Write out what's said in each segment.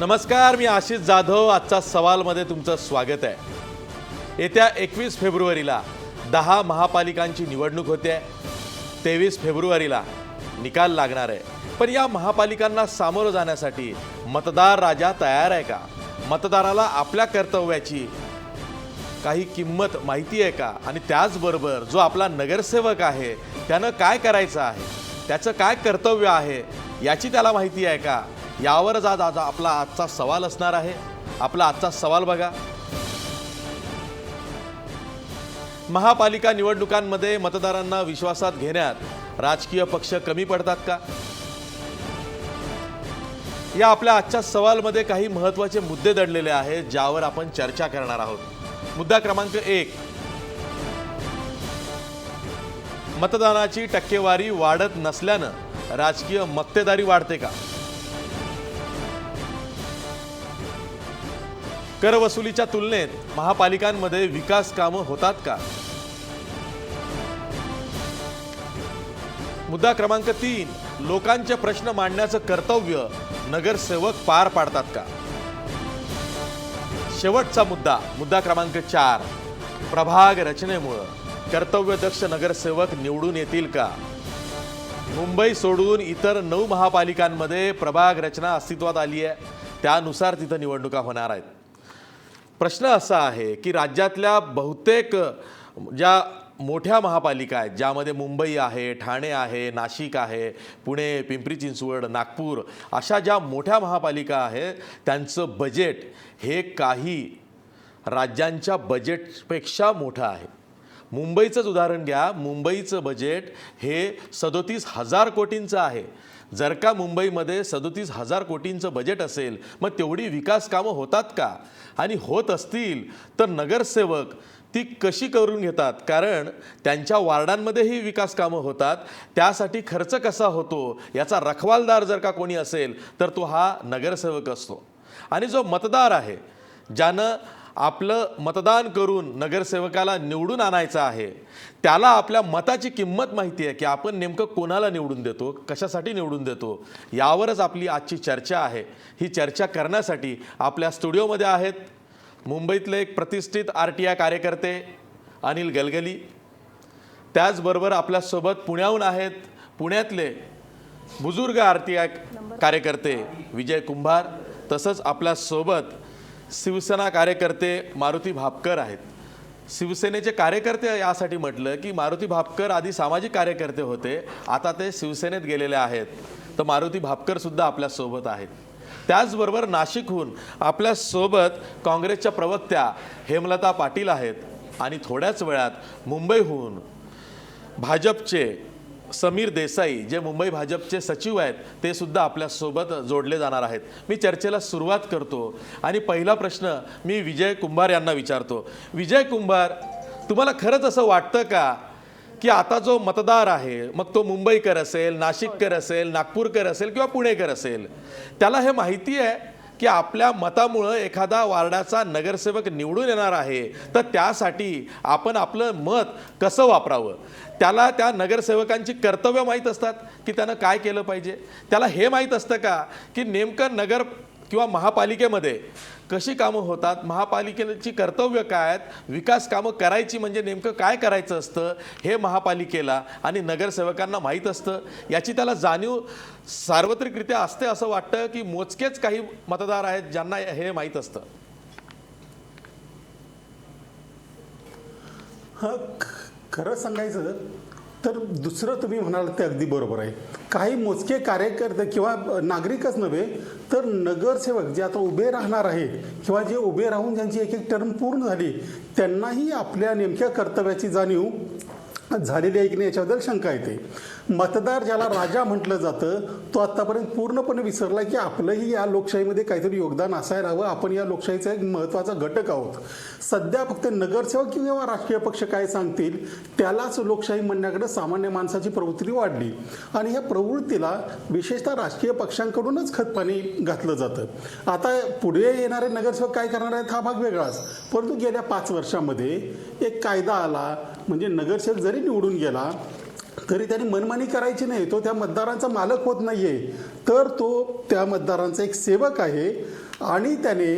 नमस्कार, मी आशिष जाधव. आजचा सवालमध्ये तुमचं स्वागत आहे. येत्या 21 फेब्रुवारीला 10 महापालिकांची निवडणूक होते. 23 फेब्रुवारीला निकाल लागणार आहे. पण या महापालिकांना सामोरं जाण्यासाठी मतदार राजा तयार आहे का? मतदाराला आपल्या कर्तव्याची काही किंमत माहिती आहे का? आणि त्याचबरोबर जो आपला नगरसेवक आहे त्यानं काय करायचं आहे, त्याचं काय कर्तव्य आहे याची त्याला माहिती आहे का? यावरच आज आपला आजचा सवाल असणार आहे. आपला आजचा सवाल बघा. महापालिका निवडणुकांमध्ये मतदारांना विश्वासात घेण्यात राजकीय पक्ष कमी पडतात का? या आपल्या आजच्या सवालमध्ये काही महत्त्वाचे मुद्दे दडलेले आहेत ज्यावर आपण चर्चा करणार आहोत. मुद्दा क्रमांक 1, मतदानाची टक्केवारी वाढत नसल्यानं राजकीय मक्तेदारी वाढते का? कर वसुलीच्या तुलनेत महापालिकांमध्ये विकास कामं होतात का? मुद्दा क्रमांक 3, लोकांचे प्रश्न मांडण्याचं कर्तव्य नगरसेवक पार पाडतात का? शेवटचा मुद्दा क्रमांक 4, प्रभाग रचनेमुळे कर्तव्यदक्ष नगरसेवक निवडून येतील का? मुंबई सोडून इतर 9 महापालिकांमध्ये प्रभाग रचना अस्तित्वात आली आहे. त्यानुसार तिथं निवडणुका होणार आहेत. प्रश्न असा आहे की राज्यातल्या बहुतेक ज्या मोठ्या महापालिका आहेत, ज्यामध्ये मुंबई आहे, ठाणे आहे, नाशिक आहे, पुणे, पिंपरी चिंचवड, नागपूर, अशा ज्या मोठ्या महापालिका आहेत त्यांचं बजेट हे काही राज्यांच्या बजेटपेक्षा मोठं आहे. मुंबईचंच उदाहरण घ्या. मुंबईचं बजेट हे 37,000 कोटींचं आहे. जर का मुंबईमध्ये 37,000 कोटींचं बजेट असेल मग तेवढी विकास कामं होतात का? आणि होत असतील तर नगरसेवक ती कशी करून घेतात? कारण त्यांच्या वार्डांमध्येही विकास कामं होतात. त्यासाठी खर्च कसा होतो याचा रखवालदार जर का कोणी असेल तर तो हा नगरसेवक असतो. आणि जो मतदार आहे, ज्यानं आपलं मतदान करून नगरसेवकाला निवडून आणायचं आहे, त्याला आपल्या मताची किंमत माहिती आहे की आपण नेमकं कोणाला निवडून देतो, कशासाठी निवडून देतो. यावरच आपली आजची चर्चा आहे. ही चर्चा करण्यासाठी आपल्या स्टुडिओमध्ये आहेत मुंबईतले एक प्रतिष्ठित RTI कार्यकर्ते अनिल गलगली. त्याचबरोबर आपल्यासोबत पुण्याहून आहेत पुण्यातले बुजुर्ग RTI कार्यकर्ते विजय कुंभार. तसंच आपल्यासोबत शिवसेना कार्यकर्ते मारुती भापकर आहेत. शिवसेनेचे कार्यकर्ते यासाठी म्हटलं की मारुती भापकर आधी सामाजिक कार्यकर्ते होते, आता ते शिवसेनेत गेलेले आहेत. तर मारुती भापकर सुद्धा आपल्यासोबत आहेत. त्याचबरोबर नाशिकहून आपल्यासोबत काँग्रेसच्या प्रवक्त्या हेमलता पाटील आहेत. आणि थोड्याच वेळात मुंबईहून भाजपचे समीर देसाई, जे मुंबई भाजपचे सचिव आहेत, ते सुद्धा आपल्यासोबत जोडले जाणार आहेत. मी चर्चेला सुरुवात करतो आणि पहिला प्रश्न मी विजय कुंभार यांना विचारतो. विजय कुंभार, तुम्हाला खरंच असं वाटतं का की आता जो मतदार आहे, मग तो मुंबईकर असेल, नाशिककर असेल, नागपूरकर असेल किंवा पुणेकर असेल, त्याला हे माहिती आहे की आपल्या मतामुळं एखादा वार्डाचा नगरसेवक निवडून येणार आहे, तर त्यासाठी आपण आपलं मत कसं वापरावं? त्याला त्या नगरसेवकांची कर्तव्य माहीत असतात की त्यानं काय केलं पाहिजे? त्याला हे माहीत असतं का की नेमकं नगर किंवा महापालिकेमध्ये कशी कामं होतात, महापालिकेची कर्तव्य काय आहेत, विकास कामं करायची म्हणजे नेमकं काय करायचं असतं हे महापालिकेला आणि नगरसेवकांना माहीत असतं? याची त्याला जाणीव सार्वत्रिकरित्या असते असं वाटतं की मोजकेच काही मतदार आहेत ज्यांना हे माहीत असतं? खरं सांगायचं तर दुसरं तुम्ही म्हणाल ते अगदी बरोबर आहे. काही मोजके कार्यकर्ते किंवा नागरिकच नव्हे तर नगरसेवक जे आता उभे राहणार आहे किंवा जे उभे राहून ज्यांची एक टर्म पूर्ण झाली, त्यांनाही आपल्या नेमक्या कर्तव्याची जाणीव झालेली आहे की नाही याच्याबद्दल शंका येते. मतदार ज्याला राजा म्हटलं जातं तो आत्तापर्यंत पूर्णपणे विसरला की आपलंही या लोकशाहीमध्ये काहीतरी योगदान असायला हवं. आपण या लोकशाहीचा एक महत्त्वाचा घटक आहोत. सध्या फक्त नगरसेवक किंवा राजकीय पक्ष काय सांगतील त्यालाच लोकशाही म्हणण्याकडे सामान्य माणसाची प्रवृत्ती वाढली आणि ह्या प्रवृत्तीला विशेषतः राजकीय पक्षांकडूनच खतपाणी घातलं जातं. आता पुढे येणारे नगरसेवक काय करणार आहेत हा भाग वेगळाच, परंतु गेल्या 5 वर्षामध्ये एक कायदा आला म्हणजे नगरसेवक जरी निवडून गेला तरी त्यांनी मनमानी करायची नाही. तो त्या मतदारांचा मालक होत नाहीये, तर तो त्या मतदारांचा एक सेवक आहे आणि त्याने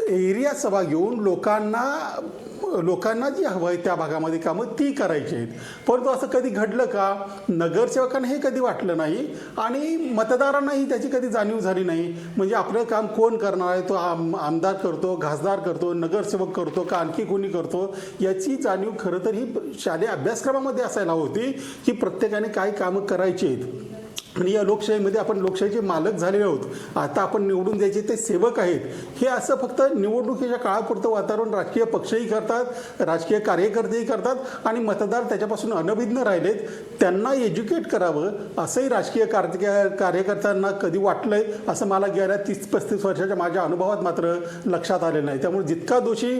एरिया सभा घेऊन लोकांना जी हवं आहे त्या भागामध्ये कामं ती करायची आहेत. परंतु असं कधी घडलं का? नगरसेवकांना हे कधी वाटलं नाही आणि मतदारांनाही त्याची कधी जाणीव झाली नाही. म्हणजे आपलं काम कोण करणार आहे, तो आमदार करतो, खासदार करतो, नगरसेवक करतो का आणखी कोणी करतो, याची जाणीव खरं तर ही शालेय अभ्यासक्रमामध्ये असायला होती की प्रत्येकाने काय कामं करायची आहेत. आणि या लोकशाहीमध्ये आपण लोकशाहीचे मालक झालेले आहोत. आता आपण निवडून द्यायचे ते सेवक आहेत. हे असं फक्त निवडणुकीच्या काळापुरतं वातावरण राजकीय पक्षही करतात, राजकीय कार्यकर्तेही करतात आणि मतदार त्याच्यापासून अनभिज्ञ राहिलेत. त्यांना एज्युकेट करावं असंही राजकीय कार्यकर्त्यांना कधी वाटलंय असं मला गेल्या 30-35 वर्षाच्या माझ्या अनुभवात मात्र लक्षात आलेलं नाही. त्यामुळे जितका दोषी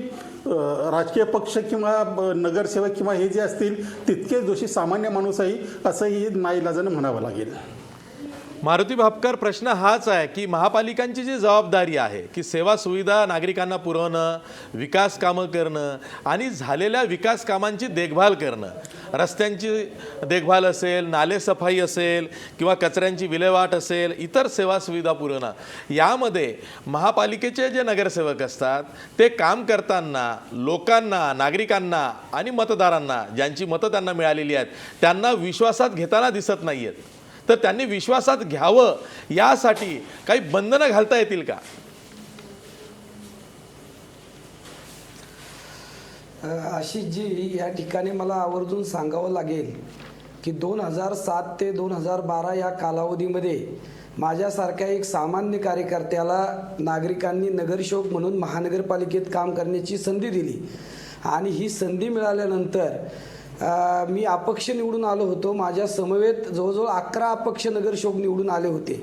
राजकीय पक्ष किंवा नगरसेवक किंवा हे जे असतील तितकेच दोषी सामान्य माणूसही असंही नाईलाजानं म्हणावं लागेल. मारुती भापकर, प्रश्न हाच आहे की महापालिकांची जी जबाबदारी आहे की सेवा सुविधा नागरिकांना पुरवणं, विकास कामं करणं आणि झालेल्या विकास कामांची देखभाल करणं, रस्त्यांची देखभाल असेल, नालेसफाई असेल किंवा कचऱ्यांची विल्हेवाट असेल, इतर सेवा सुविधा पुरवणं, यामध्ये महापालिकेचे जे नगरसेवक असतात ते काम करताना लोकांना, नागरिकांना आणि मतदारांना, ज्यांची मतं त्यांना मिळालेली आहेत, त्यांना विश्वासात घेताना दिसत नाही आहेत. तर त्यांनी विश्वासात घ्यावं यासाठी काही बंधनं घालता येतील का? आशिषजी, या ठिकाणी मला आवर्जून सांगावं लागेल की 2007 ते 2012 या कालावधीमध्ये माझ्यासारख्या एक सामान्य कार्यकर्त्याला नागरिकांनी नगरसेवक म्हणून महानगरपालिकेत काम करण्याची संधी दिली आणि ही संधी मिळाल्यानंतर मी अपक्ष निवडून आलो होतो. माझ्या समवेत जवळजवळ 11 अपक्ष नगरसेवक निवडून आले होते.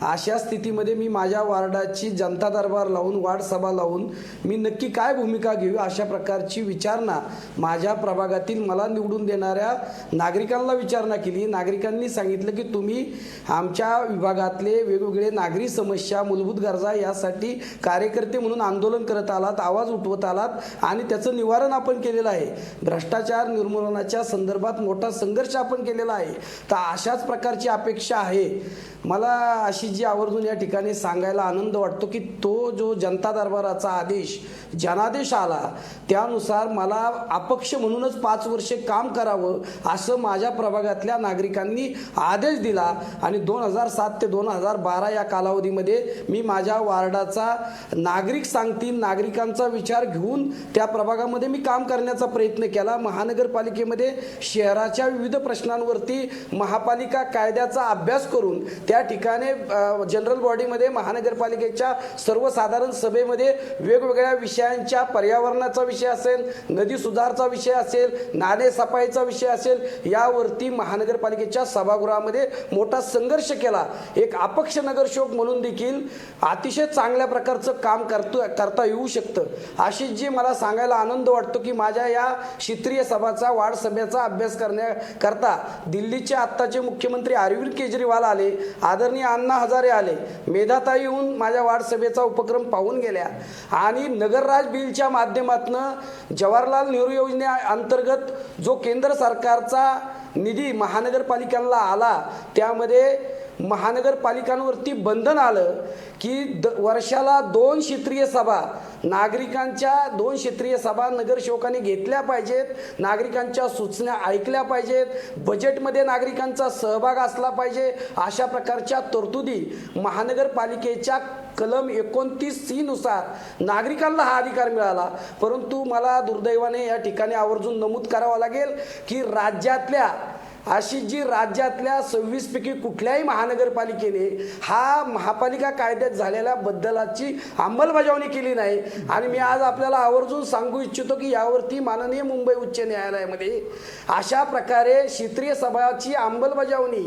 अशा स्थितीमध्ये मी माझ्या वार्डाची जनता दरबार लावून, वार्ड सभा लावून मी नक्की काय भूमिका घेऊ अशा प्रकारची विचारणा माझ्या प्रभागातील मला निवडून देणाऱ्या नागरिकांना विचारणा केली. नागरिकांनी सांगितलं की तुम्ही आमच्या विभागातले वेगवेगळे नागरी समस्या, मूलभूत गरजा यासाठी कार्यकर्ते म्हणून आंदोलन करत आलात, आवाज उठवत आलात आणि त्याचं निवारण आपण केलेलं आहे. भ्रष्टाचार निर्मूलनाच्या संदर्भात मोठा संघर्ष आपण केलेला आहे. तर अशाच प्रकारची अपेक्षा आहे. मला अशी जी आवर्जून या ठिकाणी सांगायला आनंद वाटतो की तो जो जनता दरबाराचा आदेश, जनादेश आला त्यानुसार मला अपक्ष म्हणूनच 5 वर्षे काम करावं असं माझ्या प्रभागातल्या नागरिकांनी आदेश दिला आणि 2007 ते 2012 या कालावधीमध्ये मी माझ्या वार्डाचा नागरिक सांगतील नागरिकांचा विचार घेऊन त्या प्रभागामध्ये मी काम करण्याचा प्रयत्न केला. महानगरपालिकेमध्ये शहराच्या विविध प्रश्नांवरती महापालिका कायद्याचा अभ्यास करून त्या ठिकाणी जनरल बॉडीमध्ये महानगरपालिकेच्या सर्वसाधारण सभेमध्ये वेगवेगळ्या विषयांच्या, पर्यावरणाचा विषय असेल, नदी सुधारचा विषय असेल, नाले सफाईचा विषय असेल, यावरती महानगरपालिकेच्या सभागृहामध्ये मोठा संघर्ष केला. एक अपक्ष नगरसेवक म्हणून देखील अतिशय चांगल्या प्रकारचं काम करता येऊ शकतं. आशिषजी, मला सांगायला आनंद वाटतो की माझ्या या क्षेत्रीय सभाचा, वार्ड सभेचा अभ्यास करण्याकरता दिल्लीचे आत्ताचे मुख्यमंत्री अरविंद केजरीवाल आले, आदरणीय अण्णा हजारे आले, मेधाताई येऊन माझ्या वार्ड सभेचा उपक्रम पाहून गेल्या आणि नगरराज बिलच्या माध्यमातून जवाहरलाल नेहरू योजनेअंतर्गत जो केंद्र सरकारचा निधी महानगरपालिकांना आला त्यामध्ये महानगरपालिकांवरती बंधन आलं की वर्षाला 2 क्षेत्रीय सभा, नागरिकांच्या 2 क्षेत्रीय सभा नगरसेवकांनी घेतल्या पाहिजेत, नागरिकांच्या सूचना ऐकल्या पाहिजेत, बजेटमध्ये नागरिकांचा सहभाग असला पाहिजे. अशा प्रकारच्या तरतुदी महानगरपालिकेच्या कलम 29C नुसार नागरिकांना हा अधिकार मिळाला. परंतु मला दुर्दैवाने या ठिकाणी आवर्जून नमूद करावं लागेल की राज्यातल्या 26 पैकी कुठल्याही महानगरपालिकेने हा महापालिका कायद्यात झालेल्या बदलाची अंमलबजावणी केली नाही. आणि मी आज आपल्याला आवर्जून सांगू इच्छितो की यावरती माननीय मुंबई उच्च न्यायालयामध्ये अशा प्रकारे क्षेत्रीय सभाची अंमलबजावणी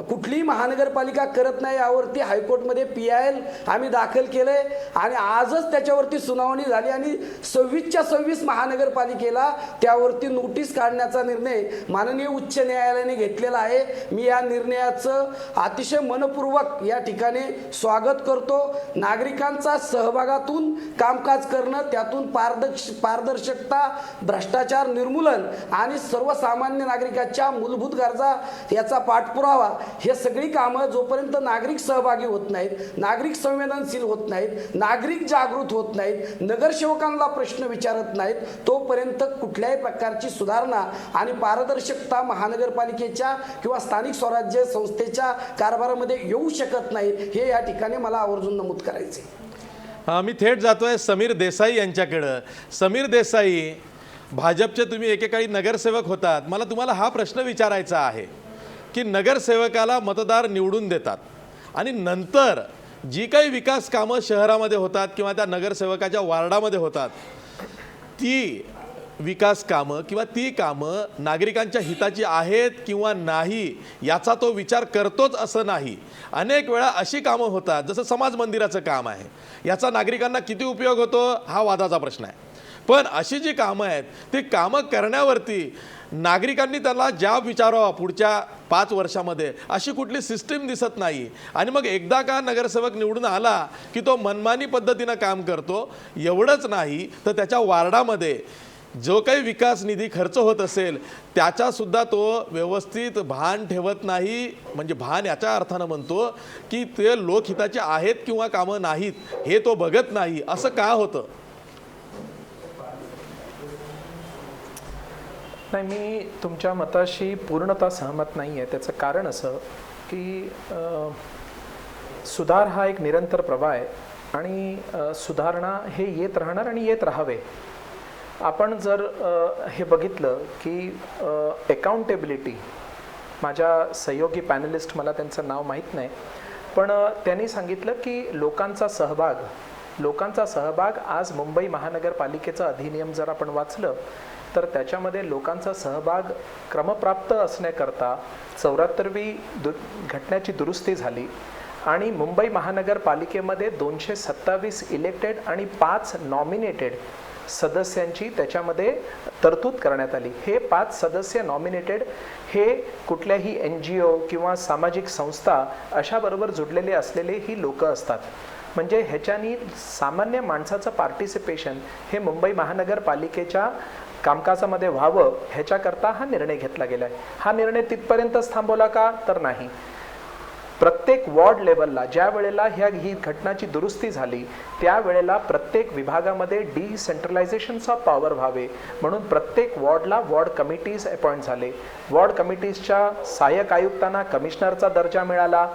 कुठलीही महानगरपालिका करत नाही यावरती हायकोर्टमध्ये PIL आम्ही दाखल केलंय आणि आजच त्याच्यावरती सुनावणी झाली आणि 26च्या 26 महानगरपालिकेला त्यावरती नोटीस काढण्याचा निर्णय माननीय उच्च न्यायालय न्यायालयाने घेतलेला आहे. मी या निर्णयाचं अतिशय मनपूर्वक या ठिकाणी स्वागत करतो. नागरिकांचा सहभागातून कामकाज करणं, त्यातून पारदर्शकता, भ्रष्टाचार निर्मूलन आणि सर्वसामान्य नागरिकाच्या मूलभूत गरजा याचा पाठपुरावा, हे सगळी कामं जोपर्यंत नागरिक सहभागी होत नाहीत, नागरिक संवेदनशील होत नाहीत, नागरिक जागृत होत नाहीत, नगरसेवकांना प्रश्न विचारत नाहीत, तोपर्यंत कुठल्याही प्रकारची सुधारणा आणि पारदर्शकता महानगरपालिकेच्या किंवा स्थानिक स्वराज्य संस्थेच्या कारभारामध्ये येऊ शकत नाही. हे या ठिकाणी मला आवर्जून नमूद करायचे. मी थेट जातोय समीर देसाई यांच्याकडं. समीर देसाई, भाजपचे तुम्ही एकेकाळी नगरसेवक होतात. मला तुम्हाला हा प्रश्न विचारायचा आहे की नगरसेवकाला मतदार निवडून देतात आणि नंतर जी काही विकास कामं शहरामध्ये होतात किंवा त्या नगरसेवकाच्या वार्डामध्ये होतात, ती विकास कामं किंवा ती कामं नागरिकांच्या हिताची आहेत किंवा नाही याचा तो विचार करतोच असं नाही. अनेक वेळा अशी कामं होतात, जसं समाज मंदिराचं काम आहे, याचा नागरिकांना किती उपयोग होतो हा वादाचा प्रश्न आहे. पण अशी जी कामं आहेत ती कामं करण्यावरती नागरिकांनी त्याला जाब विचारावा पुढच्या 5 वर्षामध्ये, अशी कुठली सिस्टीम दिसत नाही. आणि मग एकदा का नगरसेवक निवडून आला की तो मनमानी पद्धतीनं काम करतो. एवढंच नाही तर त्याच्या वार्डामध्ये जो काही विकास निधी खर्च होत असेल त्याचासुद्धा तो व्यवस्थित भान ठेवत नाही. म्हणजे भान याच्या अर्थानं म्हणतो की ते लोकहिताचे आहेत किंवा कामं नाहीत हे तो बघत नाही. असं का होतं? नाही, मी तुमच्या मताशी पूर्णतः सहमत नाही आहे. त्याचं कारण असं की सुधार हा एक निरंतर प्रवाह आहे आणि सुधारणा हे येत राहणार आणि येत राहावे. आपण जर हे बघितलं की अकाउंटेबिलिटी, माझ्या सहयोगी पॅनलिस्ट, मला त्यांचं नाव माहीत नाही, पण त्यांनी सांगितलं की लोकांचा सहभाग आज मुंबई महानगरपालिकेचं अधिनियम जर आपण वाचलं तर त्याच्यामध्ये लोकांचा सहभाग क्रमप्राप्त असण्याकरता 74वी घटनेची दुरुस्ती झाली आणि मुंबई महानगरपालिकेमध्ये 227 इलेक्टेड आणि 5 नॉमिनेटेड सदस्यांची त्याच्यामध्ये तरतूद करण्यात आली. हे 5 सदस्य नॉमिनेटेड हे कुठल्याही NGO किंवा सामाजिक संस्था अशाबरोबर जुडलेले असलेले ही लोक असतात. म्हणजे ह्याच्यानी सामान्य माणसाचं पार्टिसिपेशन हे मुंबई महानगरपालिकेच्या कामकाजामध्ये व्हावं ह्याच्याकरता हा निर्णय घेतला गेला आहे. हा निर्णय तिथपर्यंतच थांबवला का तर नाही. प्रत्येक वॉर्ड लेवलला ज्या वेळेला ही घटनाची दुरुस्ती झाली त्यावेळेला प्रत्येक विभागामध्ये डिसेंट्रलायझेशन्स ऑफ पॉवर व्हावे म्हणून प्रत्येक वॉर्डला वॉर्ड कमिटीज अपॉइंट झाले. वॉर्ड कमिटीजच्या सहाय्यक आयुक्तांना कमिशनरचा दर्जा मिळाला.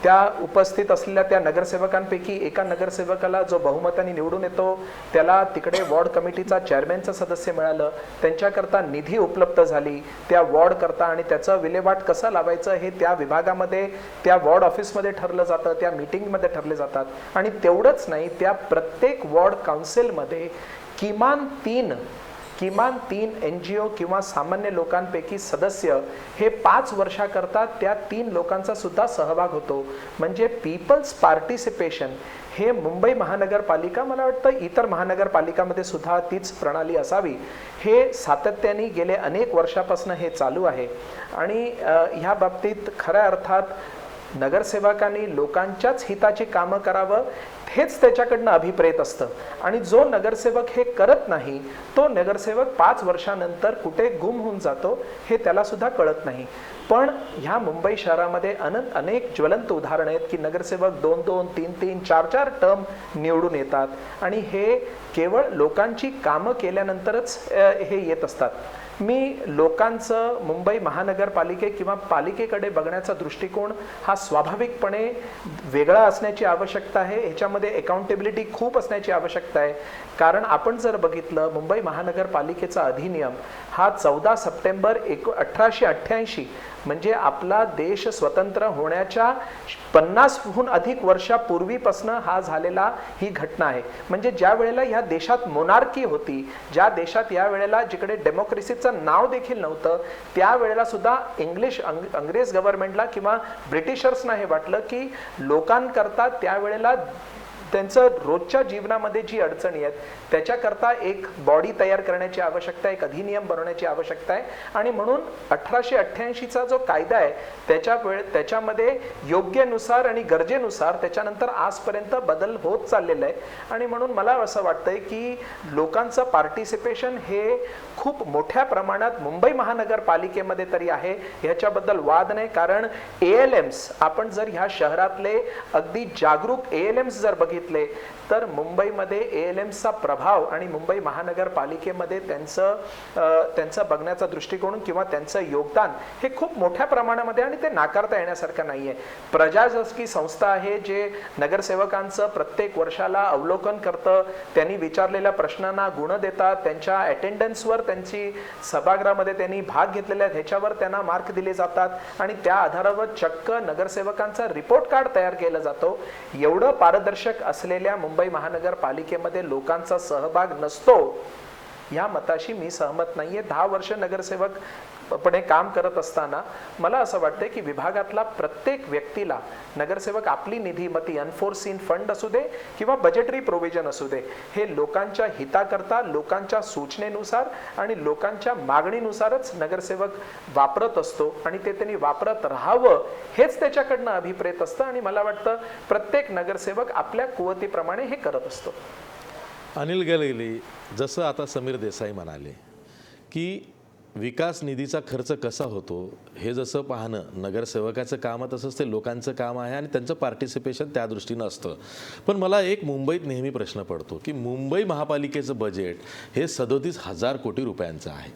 त्या उपस्थित असलेल्या त्या नगरसेवकांपैकी एका नगरसेवकाला जो बहुमताने निवडून येतो त्याला तिकडे वॉर्ड कमिटीचा चेअरमॅनचं सदस्य मिळालं. त्यांच्याकरता निधी उपलब्ध झाली त्या वॉर्ड करता आणि त्याचं विल्हेवाट कसं लावायचं हे त्या विभागामध्ये त्या वॉर्ड ऑफिसमध्ये ठरलं जातं, त्या मीटिंगमध्ये ठरले जातात. आणि तेवढंच नाही, त्या प्रत्येक वॉर्ड काउन्सिलमध्ये किमान तीन NGO किंवा सामान्य लोकांपैकी सदस्य हे 5 वर्षाकरता त्या 3 लोकांचा सुद्धा सहभाग होतो. म्हणजे पीपल्स पार्टिसिपेशन हे मुंबई महानगरपालिका, मला वाटतं इतर महानगरपालिकामध्ये सुद्धा तीच प्रणाली असावी, हे सातत्याने गेले अनेक वर्षापासून हे चालू आहे. आणि ह्या बाबतीत खऱ्या अर्थात नगरसेवकांनी लोकांच्याच हिताची कामं करावं हेच त्याच्याकडनं अभिप्रेत असतं. आणि जो नगरसेवक हे करत नाही तो नगरसेवक 5 वर्षानंतर कुठे गुम होऊन जातो हे त्याला सुद्धा कळत नाही. पण ह्या मुंबई शहरामध्ये अनेक ज्वलंत उदाहरणं आहेत की नगरसेवक 2-2, 3-3, 4-4 टर्म निवडून येतात आणि हे केवळ लोकांची कामं केल्यानंतरच हे येत असतात. मी लोकांचं मुंबई महानगरपालिके किंवा पालिकेकडे बघण्याचा दृष्टिकोन हा स्वाभाविकपणे वेगळा असण्याची आवश्यकता आहे. ह्याच्यामध्ये अकाउंटेबिलिटी खूप असण्याची आवश्यकता आहे. कारण आपण जर बघितलं मुंबई महानगरपालिकेचा अधिनियम हा 14 सप्टेंबर 1888 म्हणजे आपला देश स्वतंत्र होण्याच्या 50हून अधिक वर्षापूर्वीपासून हा झालेला ही घटना आहे. म्हणजे ज्या वेळेला ह्या देशात मोनार्की होती, ज्या देशात या वेळेला जिकडे डेमोक्रेसीचं नाव देखील नव्हतं, त्यावेळेला सुद्धा अंग्रेज गव्हर्नमेंटला किंवा ब्रिटिशर्सना हे वाटलं की लोकांकरता त्यावेळेला त्यांचं रोजच्या जीवनामध्ये जी अडचणी आहेत त्याच्याकरता एक बॉडी तयार करण्याची आवश्यकता आहे, एक अधिनियम बनवण्याची आवश्यकता आहे. आणि म्हणून 1888चा जो कायदा आहे त्याच्यामध्ये योग्यनुसार आणि गरजेनुसार त्याच्यानंतर आजपर्यंत बदल होत चाललेला आहे. आणि म्हणून मला असं वाटतंय की लोकांचं पार्टिसिपेशन हे खूप मोठ्या प्रमाणात मुंबई महानगरपालिकेमध्ये तरी आहे, ह्याच्याबद्दल वाद नाही. कारण ALMs आपण जर ह्या शहरातले अगदी जागरूक ALMs जर बघितले तर मुंबईमध्ये ALMsचा प्रभाव आणि मुंबई महानगरपालिकेमध्ये त्यांचं बघण्याचा दृष्टिकोन किंवा त्यांचं योगदान हे खूप मोठ्या प्रमाणामध्ये आणि ते नाकारता येण्यासारखं नाहीये. प्रजासत्ताकी संस्था आहे जे नगरसेवकांचं प्रत्येक वर्षाला अवलोकन करतं, त्यांनी विचारलेल्या प्रश्नांना गुण देतात, त्यांच्या अटेंडन्सवर त्यांची सभागृहामध्ये त्यांनी भाग घेतलेल्या आहेत ह्याच्यावर त्यांना मार्क दिले जातात आणि त्या आधारावर चक्क नगरसेवकांचा रिपोर्ट कार्ड तयार केला जातो. एवढं पारदर्शक असलेल्या मुंबई महानगरपालिकेमध्ये लोकांचा सहभाग नसतो या मताशी मी सहमत नाहीये. 10 वर्ष नगरसेवकपणे काम करत असताना मला असं वाटतंय की विभागातला प्रत्येक व्यक्तीला नगरसेवक आपली निधीमती अनफोर्सिन फंड असू दे किंवा बजेटरी प्रोव्हिजन असू दे हे लोकांच्या हिताकरता, लोकांच्या सूचनेनुसार आणि लोकांच्या मागणीनुसारच नगरसेवक वापरत असतो आणि ते त्यांनी वापरत राहावं हेच त्याच्याकडनं अभिप्रेत असतं. आणि मला वाटतं प्रत्येक नगरसेवक आपल्या कुवतीप्रमाणे हे करत असतो. अनिल गलगली, जसं आता समीर देसाई म्हणाले की विकास निधीचा खर्च कसा होतो हे जसं पाहणं नगरसेवकाचं काम आहे तसंच ते लोकांचं काम आहे आणि त्यांचं पार्टिसिपेशन त्या दृष्टीनं असतं. पण मला एक मुंबईत नेहमी प्रश्न पडतो की मुंबई महापालिकेचं बजेट हे 37,000 कोटी रुपयांचं आहे.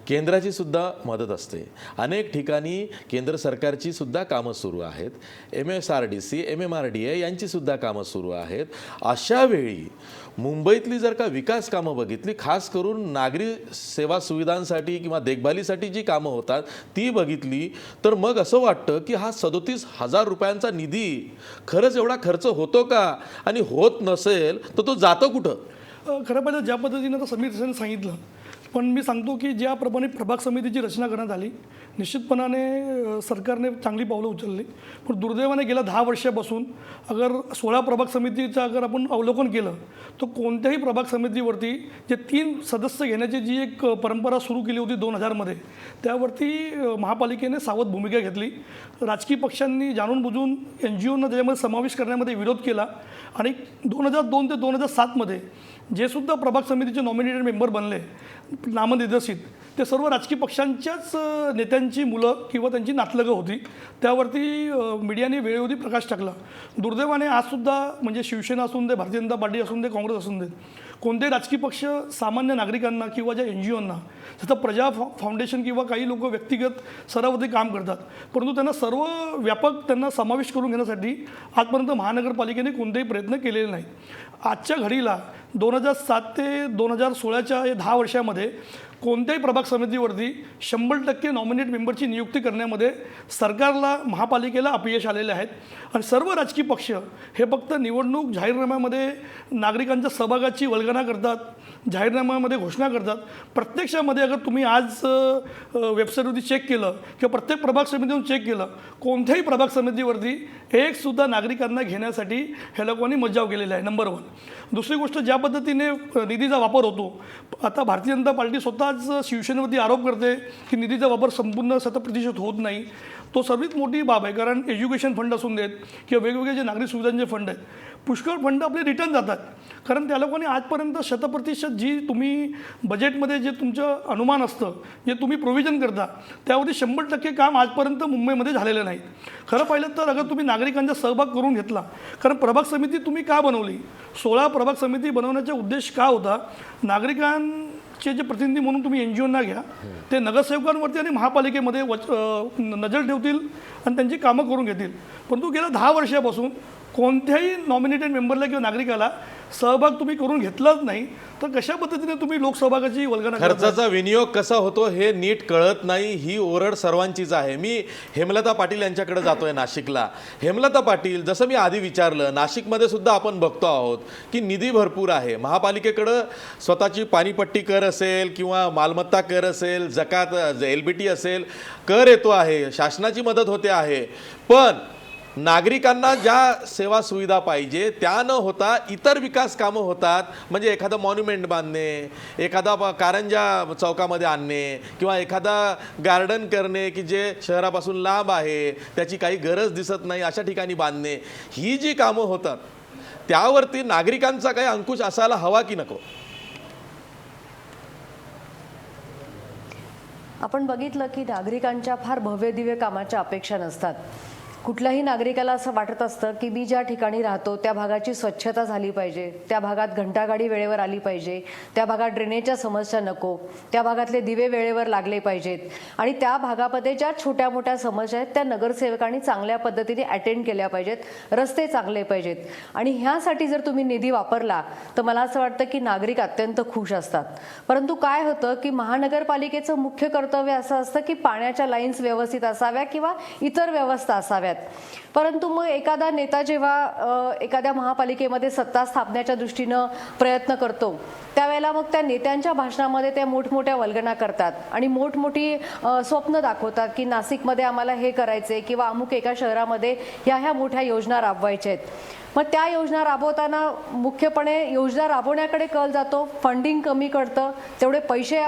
केंद्राची सुद्धा मदत असते, अनेक ठिकाणी केंद्र सरकारची सुद्धा कामं सुरू आहेत, MSRDC MMRDA यांची सुद्धा कामं सुरू आहेत. अशा वेळी मुंबईतली जर का विकास कामं बघितली, खास करून नागरी सेवा सुविधांसाठी किंवा देखभालीसाठी जी कामं होतात ती बघितली तर मग असं वाटतं की हा 37,000 रुपयांचा निधी खरंच एवढा खर्च होतो का, आणि होत नसेल तर तो जातो कुठं? खरं पाहिलं ज्या पद्धतीनं आता समीर देसाईंनी सांगितलं, पण मी सांगतो की ज्याप्रमाणे प्रभाग समितीची रचना करण्यात आली निश्चितपणाने सरकारने चांगली पावलं उचलली. पण दुर्दैवाने गेल्या 10 वर्षापासून अगर 16 प्रभाग समितीचं अगर आपण अवलोकन केलं तर कोणत्याही प्रभाग समितीवरती जे 3 सदस्य घेण्याची जी एक परंपरा सुरू केली होती 2000मध्ये त्यावरती महापालिकेने सावध भूमिका घेतली. राजकीय पक्षांनी जाणून बुजून NGOंना त्याच्यामध्ये समावेश करण्यामध्ये विरोध केला आणि 2002 ते 2007मध्ये जे सुद्धा प्रभाग समितीचे नॉमिनेटेड मेंबर बनले नामनिर्देशित ते सर्व राजकीय पक्षांच्याच नेत्यांची मुलं किंवा त्यांची नातलगं होती. त्यावरती मीडियाने वेळोवेळी प्रकाश टाकला. दुर्दैवाने आजसुद्धा म्हणजे शिवसेना असून दे, भारतीय जनता पार्टी असून दे, काँग्रेस असून देत, कोणतेही राजकीय पक्ष सामान्य नागरिकांना किंवा ज्या NGOंना जसं प्रजा फाउंडेशन किंवा काही लोक व्यक्तिगत स्तरावरती काम करतात, परंतु त्यांना सर्व व्यापक त्यांना समावेश करून घेण्यासाठी आजपर्यंत महानगरपालिकेने कोणतेही प्रयत्न केलेले नाहीत. आजच्या घडीला 2007 ते 2016च्या या 10 वर्षामध्ये कोणत्याही प्रभाग समितीवरती 100% नॉमिनेट मेंबरची नियुक्ती करण्यामध्ये सरकारला महापालिकेला अपयश आलेले आहेत. आणि सर्व राजकीय पक्ष हे फक्त निवडणूक जाहीरनाम्यामध्ये नागरिकांच्या सहभागाची वल्गना करतात, जाहीरनाम्यामध्ये घोषणा करतात. प्रत्यक्षामध्ये अगर तुम्ही आज वेबसाईटवरती चेक केलं किंवा प्रत्येक प्रभाग समितीवरून चेक केलं, कोणत्याही प्रभाग समितीवरती एकसुद्धा नागरिकांना घेण्यासाठी हे लोकांनी मज्जाव केलेला आहे. नंबर 1. दुसरी गोष्ट, ज्या पद्धतीने निधीचा वापर होतो, आता भारतीय जनता पार्टी स्वतःच शिवसेनेवरती आरोप करते की निधीचा वापर संपूर्ण 100% होत नाही. तो सर्वात मोठी बाब आहे. कारण एज्युकेशन फंड असून देत किंवा वेगवेगळे जे नागरी सुविधांचे फंड आहेत, पुष्कळ फंड आपले रिटर्न जातात. कारण त्या लोकांनी आजपर्यंत 100% जी तुम्ही बजेटमध्ये जे तुमचं अनुमान असतं, जे तुम्ही प्रोव्हिजन करता, त्यावरती 100% काम आजपर्यंत मुंबईमध्ये झालेलं नाही. खरं पाहिलं तर अगर तुम्ही नागरिकांचा सहभाग करून घेतला, कारण प्रभाग समिती तुम्ही का बनवली, 16 प्रभाग समिती बनवण्याचा उद्देश का होता, नागरिकांचे जे प्रतिनिधी म्हणून तुम्ही NGOंना घ्या, ते नगरसेवकांवरती आणि महापालिकेमध्ये नजर ठेवतील आणि त्यांची कामं करून घेतील. परंतु गेल्या 10 वर्षापासून कोणत्याही नॉमिनेटेड मेंबरला किंवा नागरिकाला सहभाग तुम्ही करून घेतलाच नाही, तर कशा पद्धतीने तुम्ही लोकसहभागाची वल्गना करता? खर्चाचा विनियोग कसा होतो हे नीट कळत नाही, ही ओरड सर्वांचीच आहे. मी हेमलता पाटील यांच्याकडे जातोय नाशिकला. हेमलता पाटील, जसं मी आधी विचारलं, नाशिकमध्ये सुद्धा आपण बघतो आहोत की निधी भरपूर आहे. महापालिकेकडं स्वतःची पाणीपट्टी कर असेल किंवा मालमत्ता कर असेल, जकात LBT असेल, कर येतो आहे, शासनाची मदत होते आहे. पण नागरिकांना ज्या सेवा सुविधा पाहिजे त्या न होता इतर विकास कामं होतात. म्हणजे एखादं मॉन्युमेंट बांधणे, एखादा कारंजा चौकामध्ये आणणे किंवा एखादा गार्डन करणे की जे शहरापासून लांब आहे, त्याची काही गरज दिसत नाही अशा ठिकाणी बांधणे, ही जी कामं होतात त्यावरती नागरिकांचा काही अंकुश असायला हवा की नको? आपण बघितलं की नागरिकांच्या फार भव्य दिव्य कामाच्या अपेक्षा नसतात. कुठल्याही नागरिकाला असं वाटत असतं की मी ज्या ठिकाणी राहतो त्या भागाची स्वच्छता झाली पाहिजे, त्या भागात घंटागाडी वेळेवर आली पाहिजे, त्या भागात ड्रेनेजच्या समस्या नको, त्या भागातले दिवे वेळेवर लागले पाहिजेत आणि त्या भागामध्ये ज्या छोट्या मोठ्या समस्या आहेत त्या नगरसेवकांनी चांगल्या पद्धतीने अटेंड केल्या पाहिजेत, रस्ते चांगले पाहिजेत. आणि ह्यासाठी जर तुम्ही निधी वापरला तर मला असं वाटतं की नागरिक अत्यंत खुश असतात. परंतु काय होतं की महानगरपालिकेचं मुख्य कर्तव्य असं असतं की पाण्याच्या लाईन्स व्यवस्थित असाव्या किंवा इतर व्यवस्था असाव्यात. परंतु मग एखादा नेता जेव्हा एखाद्या महापालिकेमध्ये सत्ता स्थापण्याच्या दृष्टीनं प्रयत्न करतो त्यावेळेला मग त्या नेत्यांच्या भाषणामध्ये त्या मोठमोठ्या वल्गना करतात आणि मोठमोठी स्वप्न दाखवतात की नाशिकमध्ये आम्हाला हे करायचे किंवा अमुक एका शहरामध्ये ह्या मोठ्या योजना राबवायच्या आहेत. मग त्या योजना राबवताना मुख्यपणे योजना राबवण्याकडे कल जातो, फंडिंग कमी कळतं, तेवढे पैसे